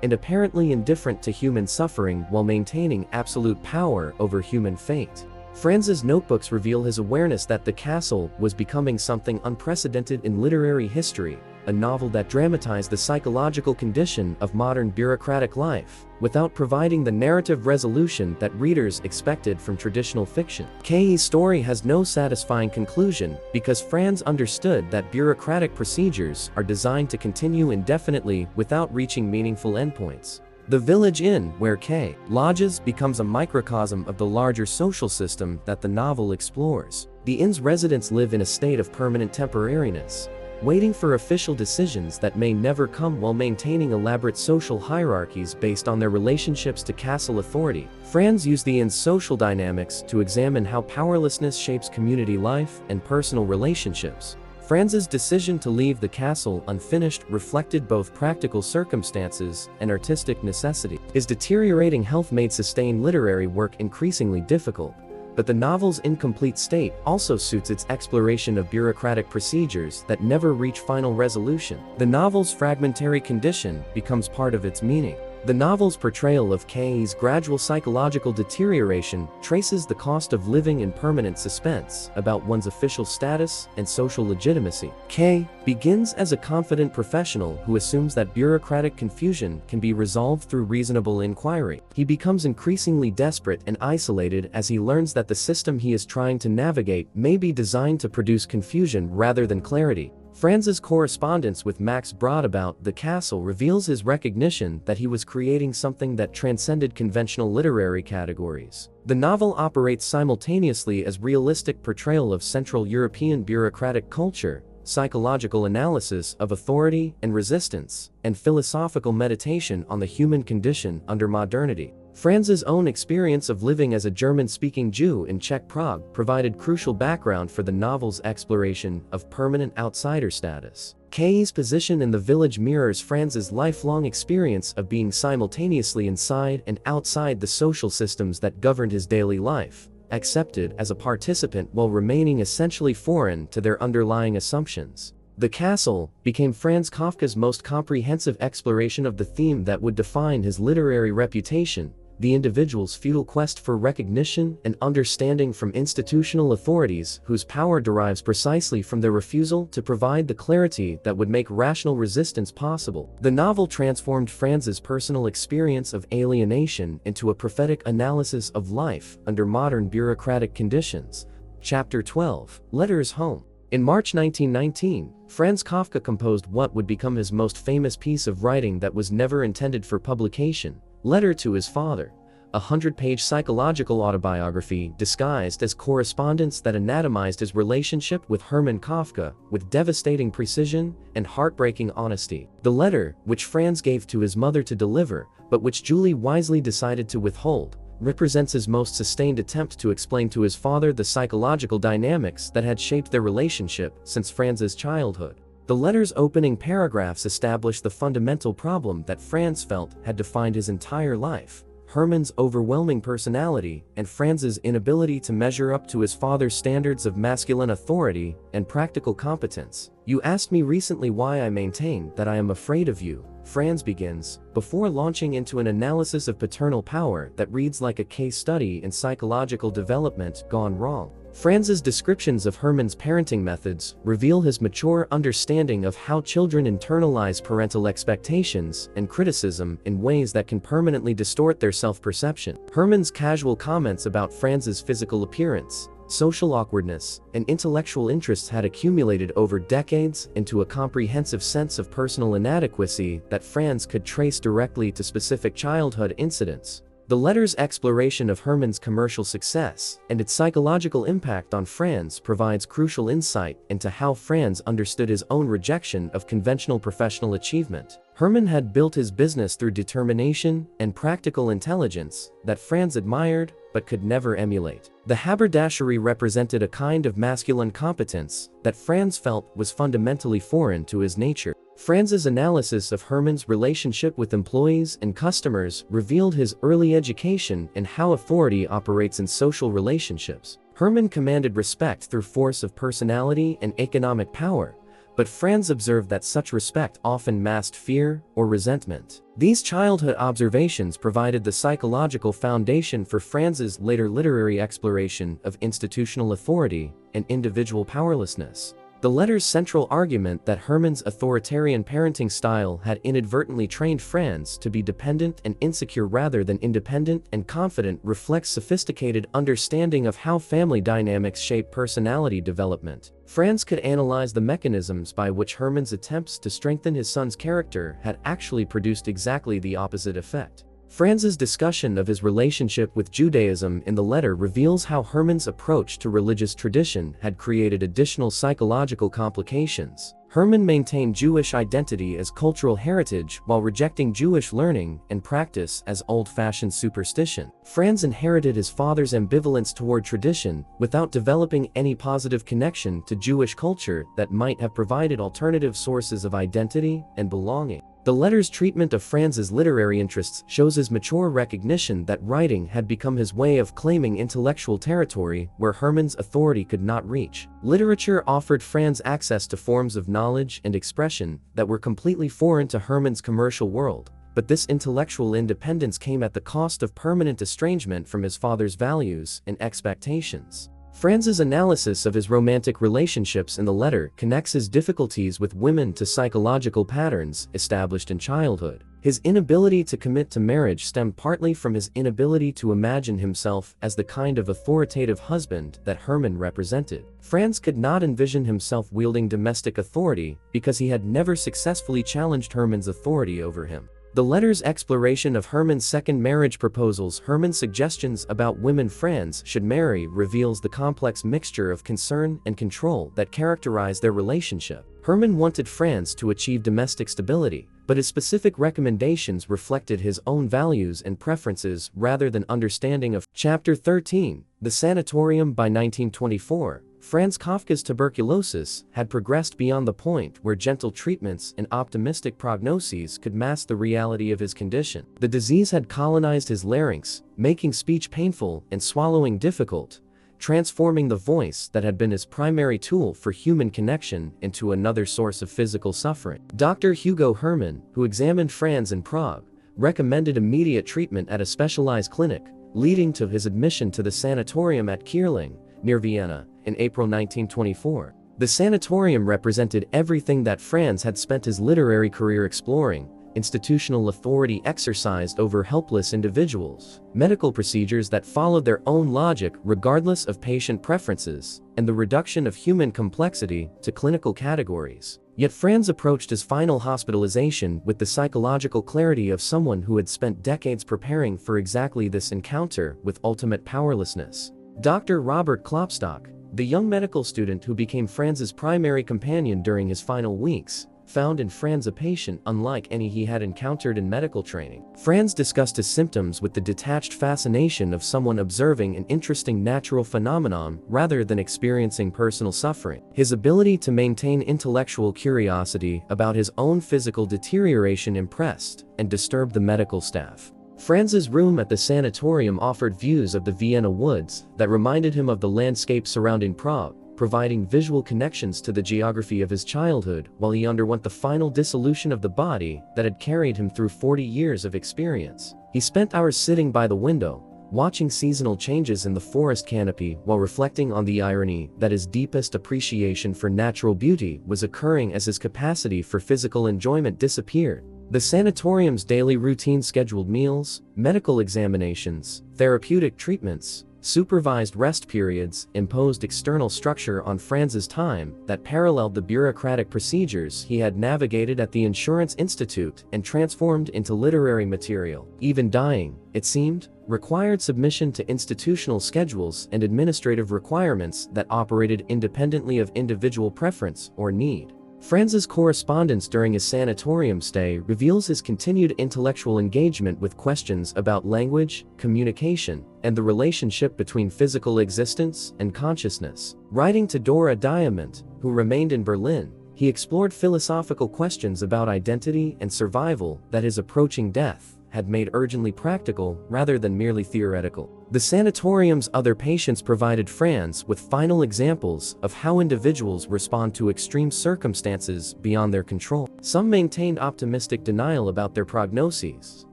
and apparently indifferent to human suffering while maintaining absolute power over human fate. Franz's notebooks reveal his awareness that the castle was becoming something unprecedented in literary history, a novel that dramatized the psychological condition of modern bureaucratic life, without providing the narrative resolution that readers expected from traditional fiction. K's story has no satisfying conclusion because Franz understood that bureaucratic procedures are designed to continue indefinitely without reaching meaningful endpoints. The village inn where K lodges becomes a microcosm of the larger social system that the novel explores. The inn's residents live in a state of permanent temporariness, waiting for official decisions that may never come while maintaining elaborate social hierarchies based on their relationships to castle authority. Franz used the inn's social dynamics to examine how powerlessness shapes community life and personal relationships. Franz's decision to leave the castle unfinished reflected both practical circumstances and artistic necessity. His deteriorating health made sustained literary work increasingly difficult, but the novel's incomplete state also suits its exploration of bureaucratic procedures that never reach final resolution. The novel's fragmentary condition becomes part of its meaning. The novel's portrayal of K's gradual psychological deterioration traces the cost of living in permanent suspense about one's official status and social legitimacy. K begins as a confident professional who assumes that bureaucratic confusion can be resolved through reasonable inquiry. He becomes increasingly desperate and isolated as he learns that the system he is trying to navigate may be designed to produce confusion rather than clarity. Franz's correspondence with Max Brod about the castle reveals his recognition that he was creating something that transcended conventional literary categories. The novel operates simultaneously as realistic portrayal of Central European bureaucratic culture, psychological analysis of authority and resistance, and philosophical meditation on the human condition under modernity. Franz's own experience of living as a German-speaking Jew in Czech Prague provided crucial background for the novel's exploration of permanent outsider status. K's position in the village mirrors Franz's lifelong experience of being simultaneously inside and outside the social systems that governed his daily life, accepted as a participant while remaining essentially foreign to their underlying assumptions. The Castle became Franz Kafka's most comprehensive exploration of the theme that would define his literary reputation: the individual's futile quest for recognition and understanding from institutional authorities whose power derives precisely from their refusal to provide the clarity that would make rational resistance possible. The novel transformed Franz's personal experience of alienation into a prophetic analysis of life under modern bureaucratic conditions. Chapter 12: Letters Home. In March 1919, Franz Kafka composed what would become his most famous piece of writing that was never intended for publication: Letter to His Father, a 100-page psychological autobiography disguised as correspondence that anatomized his relationship with Hermann Kafka with devastating precision and heartbreaking honesty. The letter, which Franz gave to his mother to deliver, but which Julie wisely decided to withhold, represents his most sustained attempt to explain to his father the psychological dynamics that had shaped their relationship since Franz's childhood. The letter's opening paragraphs establish the fundamental problem that Franz felt had defined his entire life: Hermann's overwhelming personality and Franz's inability to measure up to his father's standards of masculine authority and practical competence. "You asked me recently why I maintain that I am afraid of you," Franz begins, before launching into an analysis of paternal power that reads like a case study in psychological development gone wrong. Franz's descriptions of Hermann's parenting methods reveal his mature understanding of how children internalize parental expectations and criticism in ways that can permanently distort their self-perception. Hermann's casual comments about Franz's physical appearance, social awkwardness, and intellectual interests had accumulated over decades into a comprehensive sense of personal inadequacy that Franz could trace directly to specific childhood incidents. The letter's exploration of Hermann's commercial success and its psychological impact on Franz provides crucial insight into how Franz understood his own rejection of conventional professional achievement. Hermann had built his business through determination and practical intelligence that Franz admired but could never emulate. The haberdashery represented a kind of masculine competence that Franz felt was fundamentally foreign to his nature. Franz's analysis of Hermann's relationship with employees and customers revealed his early education and how authority operates in social relationships. Hermann commanded respect through force of personality and economic power, but Franz observed that such respect often masked fear or resentment. These childhood observations provided the psychological foundation for Franz's later literary exploration of institutional authority and individual powerlessness. The letter's central argument that Hermann's authoritarian parenting style had inadvertently trained Franz to be dependent and insecure rather than independent and confident reflects sophisticated understanding of how family dynamics shape personality development. Franz could analyze the mechanisms by which Hermann's attempts to strengthen his son's character had actually produced exactly the opposite effect. Franz's discussion of his relationship with Judaism in the letter reveals how Hermann's approach to religious tradition had created additional psychological complications. Hermann maintained Jewish identity as cultural heritage while rejecting Jewish learning and practice as old-fashioned superstition. Franz inherited his father's ambivalence toward tradition without developing any positive connection to Jewish culture that might have provided alternative sources of identity and belonging. The letter's treatment of Franz's literary interests shows his mature recognition that writing had become his way of claiming intellectual territory where Hermann's authority could not reach. Literature offered Franz access to forms of knowledge and expression that were completely foreign to Hermann's commercial world, but this intellectual independence came at the cost of permanent estrangement from his father's values and expectations. Franz's analysis of his romantic relationships in the letter connects his difficulties with women to psychological patterns established in childhood. His inability to commit to marriage stemmed partly from his inability to imagine himself as the kind of authoritative husband that Hermann represented. Franz could not envision himself wielding domestic authority because he had never successfully challenged Hermann's authority over him. The letter's exploration of Hermann's second marriage proposals, Hermann's suggestions about women Franz should marry, reveals the complex mixture of concern and control that characterized their relationship. Hermann wanted Franz to achieve domestic stability, but his specific recommendations reflected his own values and preferences rather than understanding of. Chapter 13, The Sanatorium. By 1924, Franz Kafka's tuberculosis had progressed beyond the point where gentle treatments and optimistic prognoses could mask the reality of his condition. The disease had colonized his larynx, making speech painful and swallowing difficult, transforming the voice that had been his primary tool for human connection into another source of physical suffering. Dr. Hugo Hermann, who examined Franz in Prague, recommended immediate treatment at a specialized clinic, leading to his admission to the sanatorium at Kierling, near Vienna, in April 1924. The sanatorium represented everything that Franz had spent his literary career exploring: institutional authority exercised over helpless individuals, medical procedures that followed their own logic regardless of patient preferences, and the reduction of human complexity to clinical categories. Yet Franz approached his final hospitalization with the psychological clarity of someone who had spent decades preparing for exactly this encounter with ultimate powerlessness. Dr. Robert Klopstock, the young medical student who became Franz's primary companion during his final weeks, found in Franz a patient unlike any he had encountered in medical training. Franz discussed his symptoms with the detached fascination of someone observing an interesting natural phenomenon rather than experiencing personal suffering. His ability to maintain intellectual curiosity about his own physical deterioration impressed and disturbed the medical staff. Franz's room at the sanatorium offered views of the Vienna woods that reminded him of the landscape surrounding Prague, providing visual connections to the geography of his childhood while he underwent the final dissolution of the body that had carried him through 40 years of experience. He spent hours sitting by the window, watching seasonal changes in the forest canopy while reflecting on the irony that his deepest appreciation for natural beauty was occurring as his capacity for physical enjoyment disappeared. The sanatorium's daily routine scheduled meals, medical examinations, therapeutic treatments, supervised rest periods imposed external structure on Franz's time that paralleled the bureaucratic procedures he had navigated at the Insurance Institute and transformed into literary material. Even dying, it seemed, required submission to institutional schedules and administrative requirements that operated independently of individual preference or need. Franz's correspondence during his sanatorium stay reveals his continued intellectual engagement with questions about language, communication, and the relationship between physical existence and consciousness. Writing to Dora Diamant, who remained in Berlin, he explored philosophical questions about identity and survival that his approaching death had made urgently practical rather than merely theoretical. The sanatorium's other patients provided Franz with final examples of how individuals respond to extreme circumstances beyond their control. Some maintained optimistic denial about their prognoses,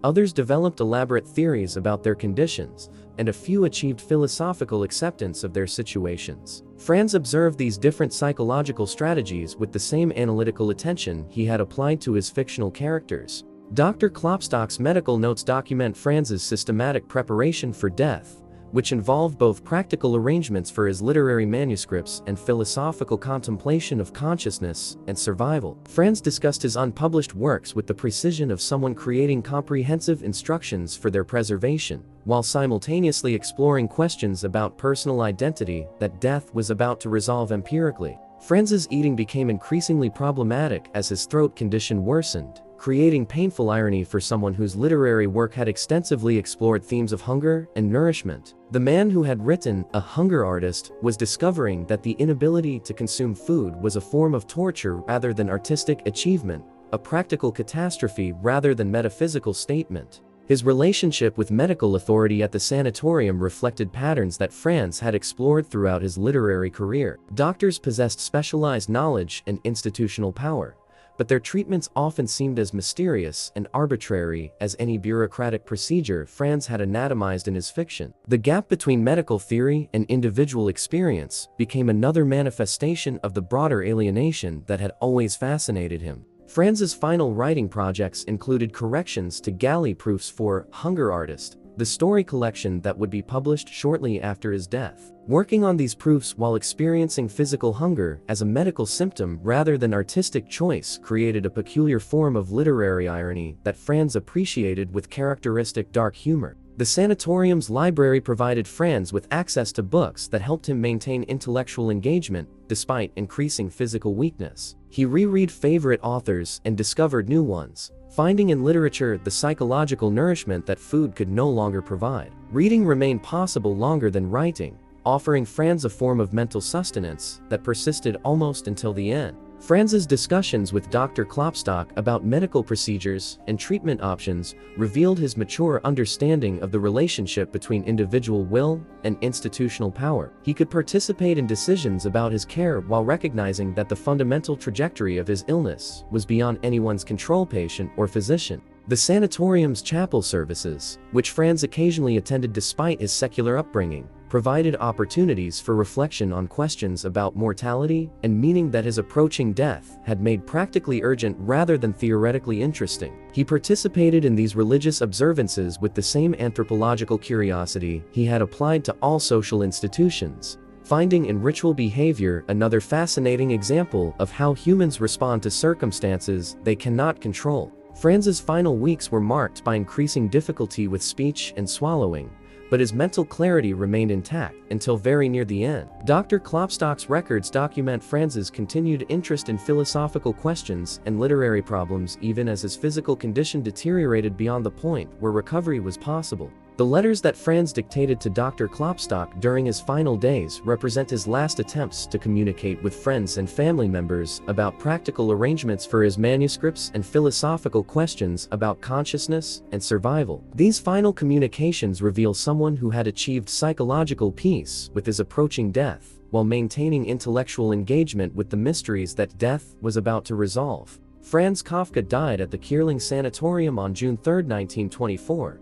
others developed elaborate theories about their conditions, and a few achieved philosophical acceptance of their situations. Franz observed these different psychological strategies with the same analytical attention he had applied to his fictional characters. Dr. Klopstock's medical notes document Franz's systematic preparation for death, which involved both practical arrangements for his literary manuscripts and philosophical contemplation of consciousness and survival. Franz discussed his unpublished works with the precision of someone creating comprehensive instructions for their preservation, while simultaneously exploring questions about personal identity that death was about to resolve empirically. Franz's eating became increasingly problematic as his throat condition worsened, creating painful irony for someone whose literary work had extensively explored themes of hunger and nourishment. The man who had written A Hunger Artist was discovering that the inability to consume food was a form of torture rather than artistic achievement, a practical catastrophe rather than metaphysical statement. His relationship with medical authority at the sanatorium reflected patterns that Franz had explored throughout his literary career. Doctors possessed specialized knowledge and institutional power, but their treatments often seemed as mysterious and arbitrary as any bureaucratic procedure Franz had anatomized in his fiction. The gap between medical theory and individual experience became another manifestation of the broader alienation that had always fascinated him. Franz's final writing projects included corrections to galley proofs for Hunger Artist, the story collection that would be published shortly after his death. Working on these proofs while experiencing physical hunger as a medical symptom rather than artistic choice created a peculiar form of literary irony that Franz appreciated with characteristic dark humor. The sanatorium's library provided Franz with access to books that helped him maintain intellectual engagement despite increasing physical weakness. He reread favorite authors and discovered new ones, finding in literature the psychological nourishment that food could no longer provide. Reading remained possible longer than writing, offering Franz a form of mental sustenance that persisted almost until the end. Franz's discussions with Dr. Klopstock about medical procedures and treatment options revealed his mature understanding of the relationship between individual will and institutional power. He could participate in decisions about his care while recognizing that the fundamental trajectory of his illness was beyond anyone's control, patient or physician. The sanatorium's chapel services, which Franz occasionally attended despite his secular upbringing, provided opportunities for reflection on questions about mortality and meaning that his approaching death had made practically urgent rather than theoretically interesting. He participated in these religious observances with the same anthropological curiosity he had applied to all social institutions, finding in ritual behavior another fascinating example of how humans respond to circumstances they cannot control. Franz's final weeks were marked by increasing difficulty with speech and swallowing, but his mental clarity remained intact until very near the end. Dr. Klopstock's records document Franz's continued interest in philosophical questions and literary problems even as his physical condition deteriorated beyond the point where recovery was possible. The letters that Franz dictated to Dr. Klopstock during his final days represent his last attempts to communicate with friends and family members about practical arrangements for his manuscripts and philosophical questions about consciousness and survival. These final communications reveal someone who had achieved psychological peace with his approaching death, while maintaining intellectual engagement with the mysteries that death was about to resolve. Franz Kafka died at the Kierling Sanatorium on June 3, 1924.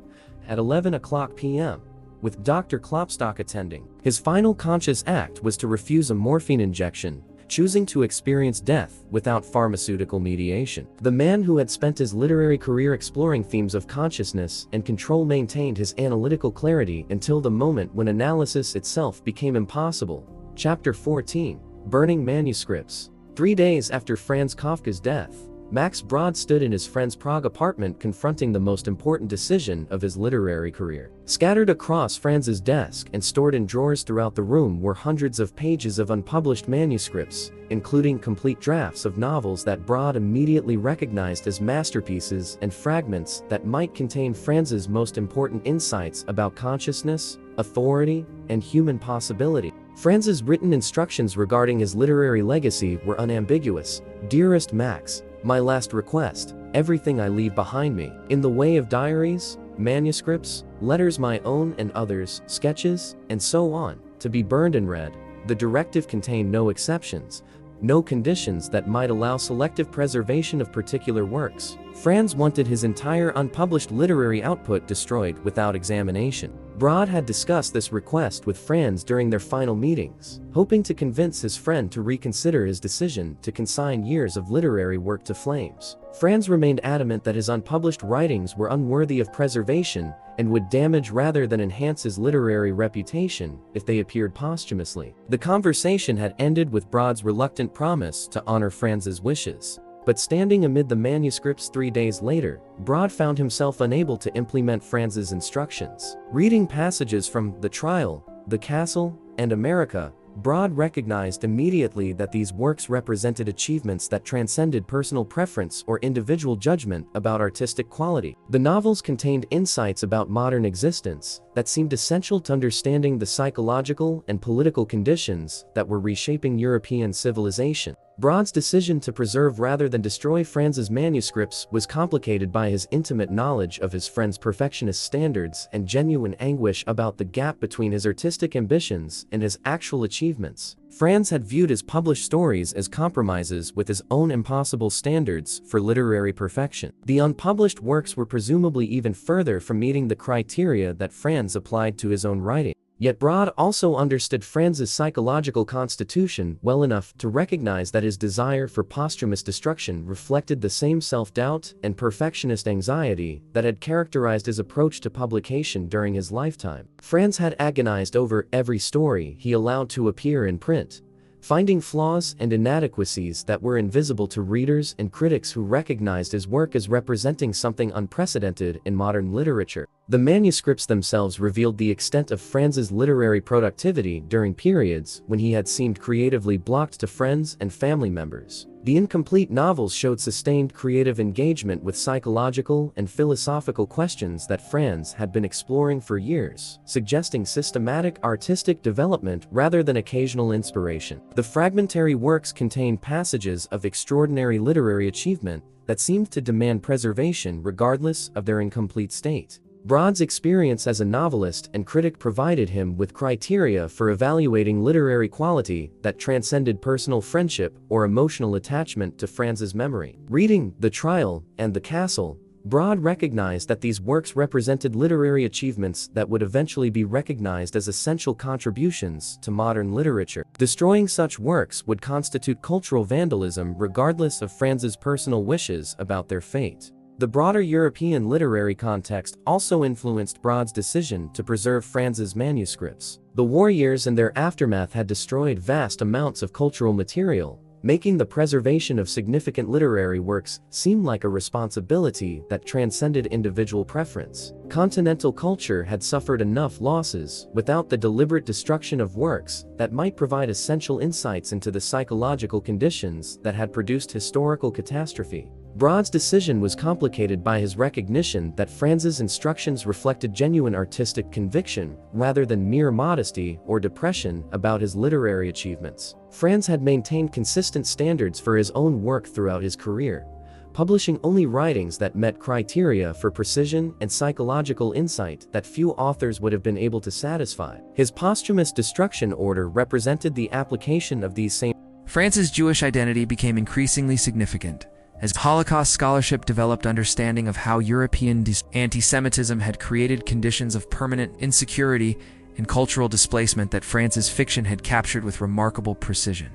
At 11:00 p.m., with Dr. Klopstock attending. His final conscious act was to refuse a morphine injection, choosing to experience death without pharmaceutical mediation. The man who had spent his literary career exploring themes of consciousness and control maintained his analytical clarity until the moment when analysis itself became impossible. Chapter 14. Burning Manuscripts. 3 days after Franz Kafka's death, Max Brod stood in his friend's Prague apartment confronting the most important decision of his literary career. Scattered across Franz's desk and stored in drawers throughout the room were hundreds of pages of unpublished manuscripts, including complete drafts of novels that Brod immediately recognized as masterpieces and fragments that might contain Franz's most important insights about consciousness, authority, and human possibility. Franz's written instructions regarding his literary legacy were unambiguous. "Dearest Max, my last request, everything I leave behind me, in the way of diaries, manuscripts, letters my own and others, sketches, and so on, to be burned and read." The directive contained no exceptions, no conditions that might allow selective preservation of particular works. Franz wanted his entire unpublished literary output destroyed without examination. Brod had discussed this request with Franz during their final meetings, hoping to convince his friend to reconsider his decision to consign years of literary work to flames. Franz remained adamant that his unpublished writings were unworthy of preservation and would damage rather than enhance his literary reputation if they appeared posthumously. The conversation had ended with Brod's reluctant promise to honor Franz's wishes. But standing amid the manuscripts 3 days later, Brod found himself unable to implement Franz's instructions. Reading passages from The Trial, The Castle, and America, Brod recognized immediately that these works represented achievements that transcended personal preference or individual judgment about artistic quality. The novels contained insights about modern existence that seemed essential to understanding the psychological and political conditions that were reshaping European civilization. Brod's decision to preserve rather than destroy Franz's manuscripts was complicated by his intimate knowledge of his friend's perfectionist standards and genuine anguish about the gap between his artistic ambitions and his actual achievements. Franz had viewed his published stories as compromises with his own impossible standards for literary perfection. The unpublished works were presumably even further from meeting the criteria that Franz applied to his own writing. Yet Brod also understood Franz's psychological constitution well enough to recognize that his desire for posthumous destruction reflected the same self-doubt and perfectionist anxiety that had characterized his approach to publication during his lifetime. Franz had agonized over every story he allowed to appear in print, finding flaws and inadequacies that were invisible to readers and critics who recognized his work as representing something unprecedented in modern literature. The manuscripts themselves revealed the extent of Franz's literary productivity during periods when he had seemed creatively blocked to friends and family members. The incomplete novels showed sustained creative engagement with psychological and philosophical questions that Franz had been exploring for years, suggesting systematic artistic development rather than occasional inspiration. The fragmentary works contain passages of extraordinary literary achievement that seemed to demand preservation regardless of their incomplete state. Brod's experience as a novelist and critic provided him with criteria for evaluating literary quality that transcended personal friendship or emotional attachment to Franz's memory. Reading The Trial and The Castle, Brod recognized that these works represented literary achievements that would eventually be recognized as essential contributions to modern literature. Destroying such works would constitute cultural vandalism regardless of Franz's personal wishes about their fate. The broader European literary context also influenced Brod's decision to preserve Franz's manuscripts. The war years and their aftermath had destroyed vast amounts of cultural material, making the preservation of significant literary works seem like a responsibility that transcended individual preference. Continental culture had suffered enough losses without the deliberate destruction of works that might provide essential insights into the psychological conditions that had produced historical catastrophe. Braud's decision was complicated by his recognition that Franz's instructions reflected genuine artistic conviction rather than mere modesty or depression about his literary achievements. Franz had maintained consistent standards for his own work throughout his career, publishing only writings that met criteria for precision and psychological insight that few authors would have been able to satisfy. His posthumous destruction order represented the application of these same. Franz's Jewish identity became increasingly significant as Holocaust scholarship developed understanding of how European anti-Semitism had created conditions of permanent insecurity and cultural displacement that Franz's fiction had captured with remarkable precision.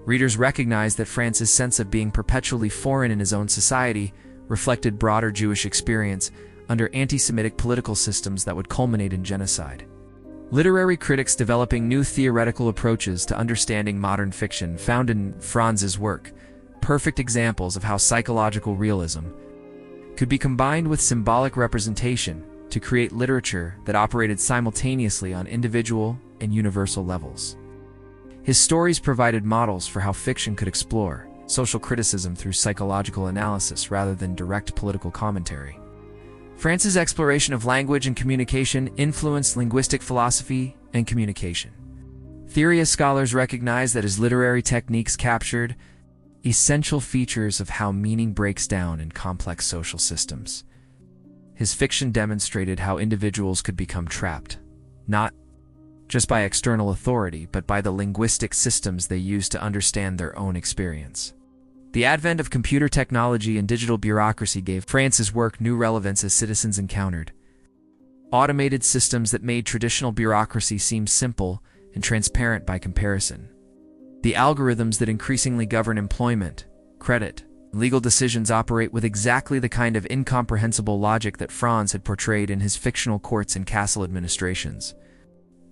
Readers recognized that Franz's sense of being perpetually foreign in his own society reflected broader Jewish experience under anti-Semitic political systems that would culminate in genocide. Literary critics developing new theoretical approaches to understanding modern fiction found in Franz's work perfect examples of how psychological realism could be combined with symbolic representation to create literature that operated simultaneously on individual and universal levels. His stories provided models for how fiction could explore social criticism through psychological analysis rather than direct political commentary. Franz's exploration of language and communication influenced linguistic philosophy and communication. Theory scholars recognize that his literary techniques captured essential features of how meaning breaks down in complex social systems. His fiction demonstrated how individuals could become trapped, not just by external authority, but by the linguistic systems they use to understand their own experience. The advent of computer technology and digital bureaucracy gave Franz's work new relevance as citizens encountered automated systems that made traditional bureaucracy seem simple and transparent by comparison. The algorithms that increasingly govern employment, credit, and legal decisions operate with exactly the kind of incomprehensible logic that Franz had portrayed in his fictional courts and castle administrations.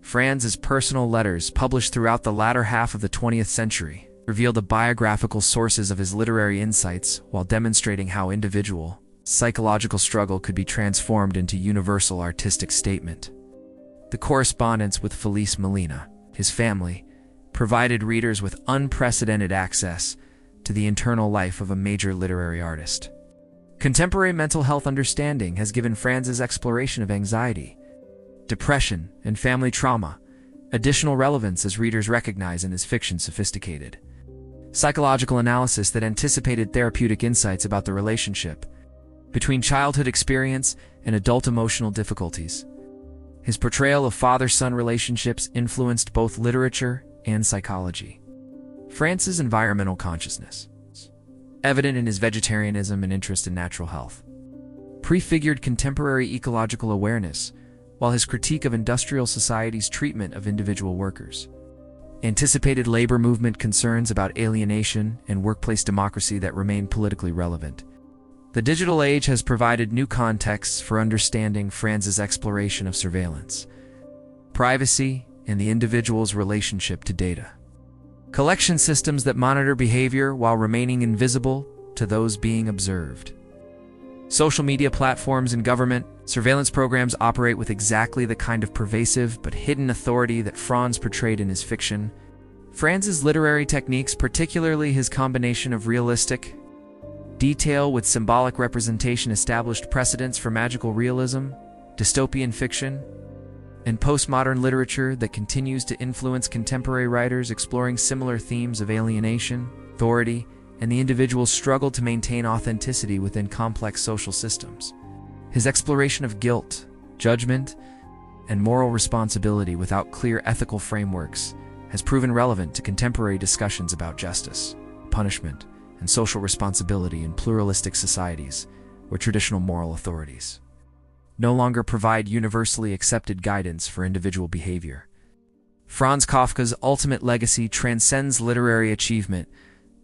Franz's personal letters, published throughout the latter half of the 20th century, reveal the biographical sources of his literary insights while demonstrating how individual, psychological struggle could be transformed into universal artistic statement. The correspondence with Felice Molina, his family, provided readers with unprecedented access to the internal life of a major literary artist. Contemporary mental health understanding has given Franz's exploration of anxiety, depression, and family trauma additional relevance as readers recognize in his fiction sophisticated psychological analysis that anticipated therapeutic insights about the relationship between childhood experience and adult emotional difficulties. His portrayal of father-son relationships influenced both literature and psychology. Franz's environmental consciousness, evident in his vegetarianism and interest in natural health, prefigured contemporary ecological awareness, while his critique of industrial society's treatment of individual workers anticipated labor movement concerns about alienation and workplace democracy that remain politically relevant. The digital age has provided new contexts for understanding Franz's exploration of surveillance, privacy, and the individual's relationship to data. Collection systems that monitor behavior while remaining invisible to those being observed. Social media platforms and government surveillance programs operate with exactly the kind of pervasive but hidden authority that Franz portrayed in his fiction. Franz's literary techniques, particularly his combination of realistic detail with symbolic representation, established precedents for magical realism, dystopian fiction, and postmodern literature that continues to influence contemporary writers exploring similar themes of alienation, authority, and the individual's struggle to maintain authenticity within complex social systems. His exploration of guilt, judgment, and moral responsibility without clear ethical frameworks has proven relevant to contemporary discussions about justice, punishment, and social responsibility in pluralistic societies where traditional moral authorities no longer provide universally accepted guidance for individual behavior. Franz Kafka's ultimate legacy transcends literary achievement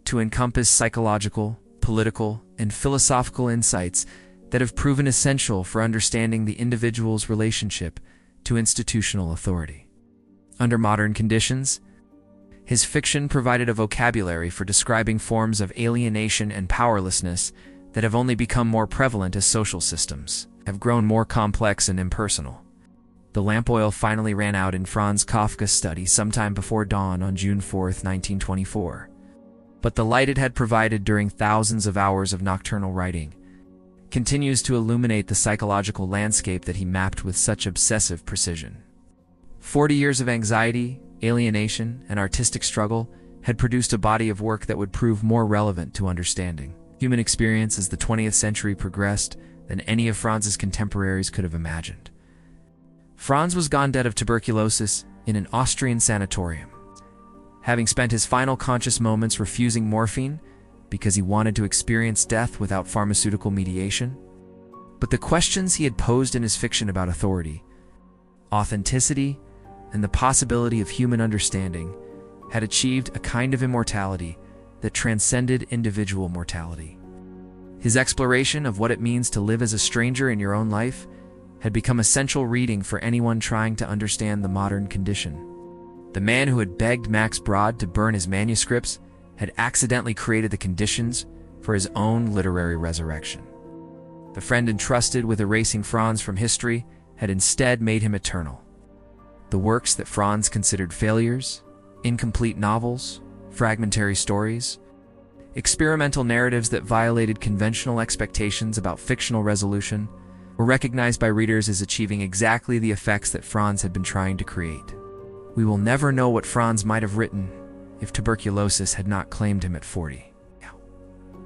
to encompass psychological, political, and philosophical insights that have proven essential for understanding the individual's relationship to institutional authority. Under modern conditions, His fiction provided a vocabulary for describing forms of alienation and powerlessness that have only become more prevalent as social systems have grown more complex and impersonal. The lamp oil finally ran out in Franz Kafka's study sometime before dawn on June 4, 1924. But the light it had provided during thousands of hours of nocturnal writing continues to illuminate the psychological landscape that he mapped with such obsessive precision. 40 years of anxiety, alienation, and artistic struggle had produced a body of work that would prove more relevant to understanding human experience as the 20th century progressed than any of Franz's contemporaries could have imagined. Franz was gone dead of tuberculosis in an Austrian sanatorium, having spent his final conscious moments refusing morphine because he wanted to experience death without pharmaceutical mediation. But the questions he had posed in his fiction about authority, authenticity, and the possibility of human understanding had achieved a kind of immortality that transcended individual mortality. His exploration of what it means to live as a stranger in your own life had become essential reading for anyone trying to understand the modern condition. The man who had begged Max Brod to burn his manuscripts had accidentally created the conditions for his own literary resurrection. The friend entrusted with erasing Franz from history had instead made him eternal. The works that Franz considered failures, incomplete novels, fragmentary stories, experimental narratives that violated conventional expectations about fictional resolution, were recognized by readers as achieving exactly the effects that Franz had been trying to create. We will never know what Franz might have written if tuberculosis had not claimed him at 40.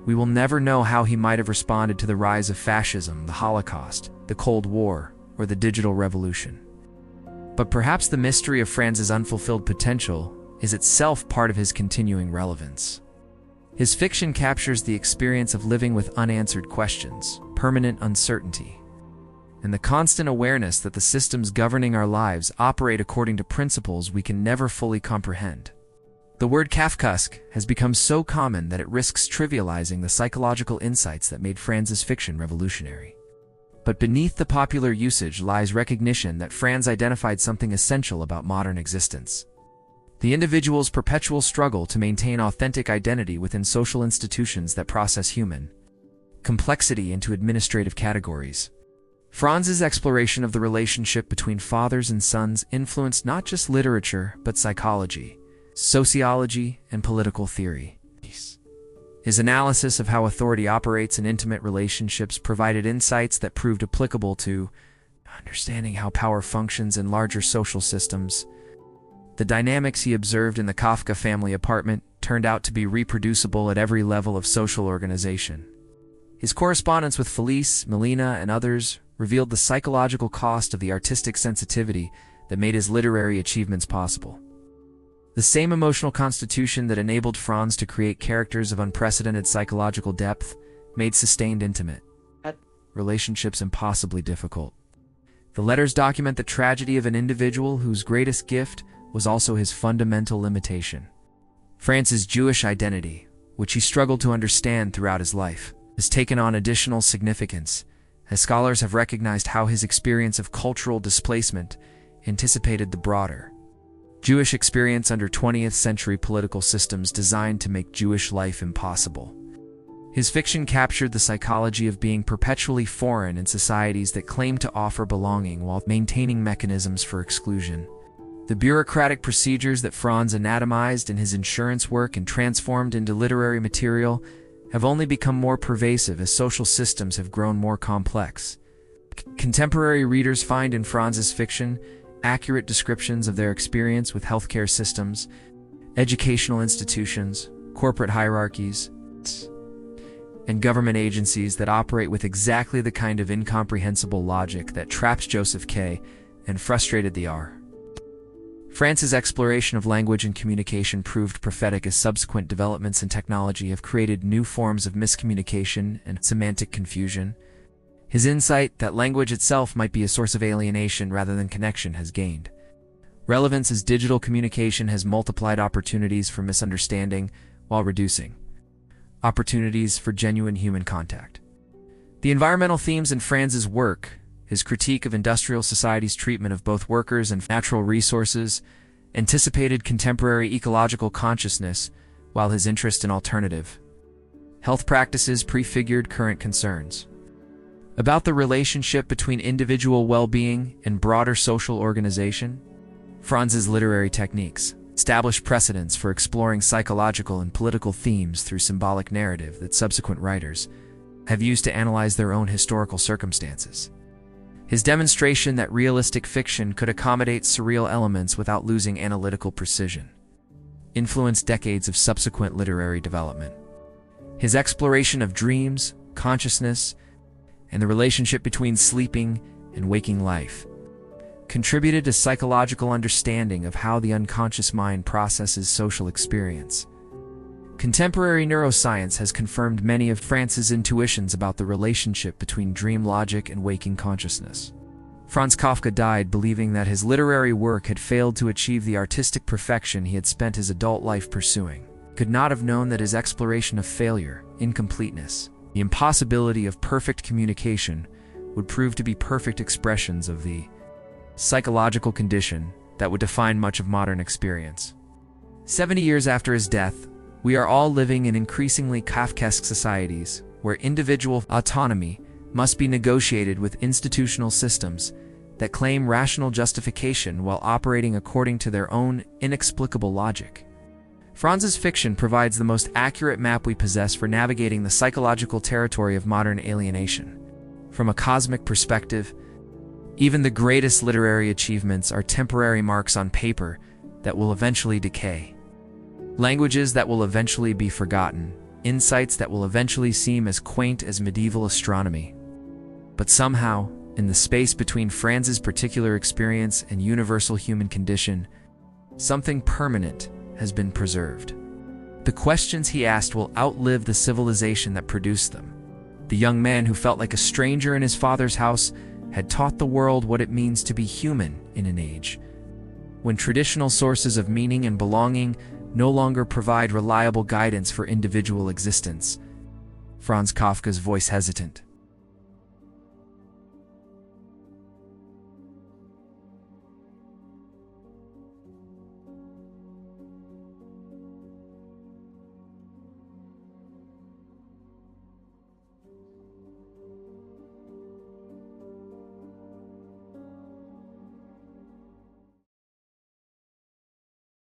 We will never know how he might have responded to the rise of fascism, the Holocaust, the Cold War, or the digital revolution. But perhaps the mystery of Franz's unfulfilled potential is itself part of his continuing relevance. His fiction captures the experience of living with unanswered questions, permanent uncertainty, and the constant awareness that the systems governing our lives operate according to principles we can never fully comprehend. The word Kafkaesque has become so common that it risks trivializing the psychological insights that made Franz's fiction revolutionary. But beneath the popular usage lies recognition that Franz identified something essential about modern existence: the individual's perpetual struggle to maintain authentic identity within social institutions that process human complexity into administrative categories. Franz's exploration of the relationship between fathers and sons influenced not just literature, but psychology, sociology, and political theory. His analysis of how authority operates in intimate relationships provided insights that proved applicable to understanding how power functions in larger social systems. The dynamics he observed in the Kafka family apartment turned out to be reproducible at every level of social organization. His correspondence with Felice, Melina, and others revealed the psychological cost of the artistic sensitivity that made his literary achievements possible. The same emotional constitution that enabled Franz to create characters of unprecedented psychological depth made sustained intimate relationships impossibly difficult. The letters document the tragedy of an individual whose greatest gift was also his fundamental limitation. Franz's Jewish identity, which he struggled to understand throughout his life, has taken on additional significance, as scholars have recognized how his experience of cultural displacement anticipated the broader Jewish experience under 20th century political systems designed to make Jewish life impossible. His fiction captured the psychology of being perpetually foreign in societies that claim to offer belonging while maintaining mechanisms for exclusion. The bureaucratic procedures that Franz anatomized in his insurance work and transformed into literary material have only become more pervasive as social systems have grown more complex. Contemporary readers find in Franz's fiction accurate descriptions of their experience with healthcare systems, educational institutions, corporate hierarchies, and government agencies that operate with exactly the kind of incomprehensible logic that trapped Joseph K. and frustrated the R. Franz's exploration of language and communication proved prophetic as subsequent developments in technology have created new forms of miscommunication and semantic confusion. His insight that language itself might be a source of alienation rather than connection has gained relevance as digital communication has multiplied opportunities for misunderstanding while reducing opportunities for genuine human contact. The environmental themes in Franz's work, his critique of industrial society's treatment of both workers and natural resources, anticipated contemporary ecological consciousness, while his interest in alternative health practices prefigured current concerns about the relationship between individual well-being and broader social organization. Franz's literary techniques established precedents for exploring psychological and political themes through symbolic narrative that subsequent writers have used to analyze their own historical circumstances. His demonstration that realistic fiction could accommodate surreal elements without losing analytical precision influenced decades of subsequent literary development. His exploration of dreams, consciousness, and the relationship between sleeping and waking life contributed to psychological understanding of how the unconscious mind processes social experience. Contemporary neuroscience has confirmed many of Franz's intuitions about the relationship between dream logic and waking consciousness. Franz Kafka died believing that his literary work had failed to achieve the artistic perfection he had spent his adult life pursuing. He could not have known that his exploration of failure, incompleteness, the impossibility of perfect communication would prove to be perfect expressions of the psychological condition that would define much of modern experience. 70 years after his death, we are all living in increasingly Kafkaesque societies where individual autonomy must be negotiated with institutional systems that claim rational justification while operating according to their own inexplicable logic. Franz's fiction provides the most accurate map we possess for navigating the psychological territory of modern alienation. From a cosmic perspective, even the greatest literary achievements are temporary marks on paper that will eventually decay. Languages that will eventually be forgotten, insights that will eventually seem as quaint as medieval astronomy. But somehow, in the space between Franz's particular experience and universal human condition, something permanent has been preserved. The questions he asked will outlive the civilization that produced them. The young man who felt like a stranger in his father's house had taught the world what it means to be human in an age when traditional sources of meaning and belonging no longer provide reliable guidance for individual existence. Franz Kafka's voice hesitant.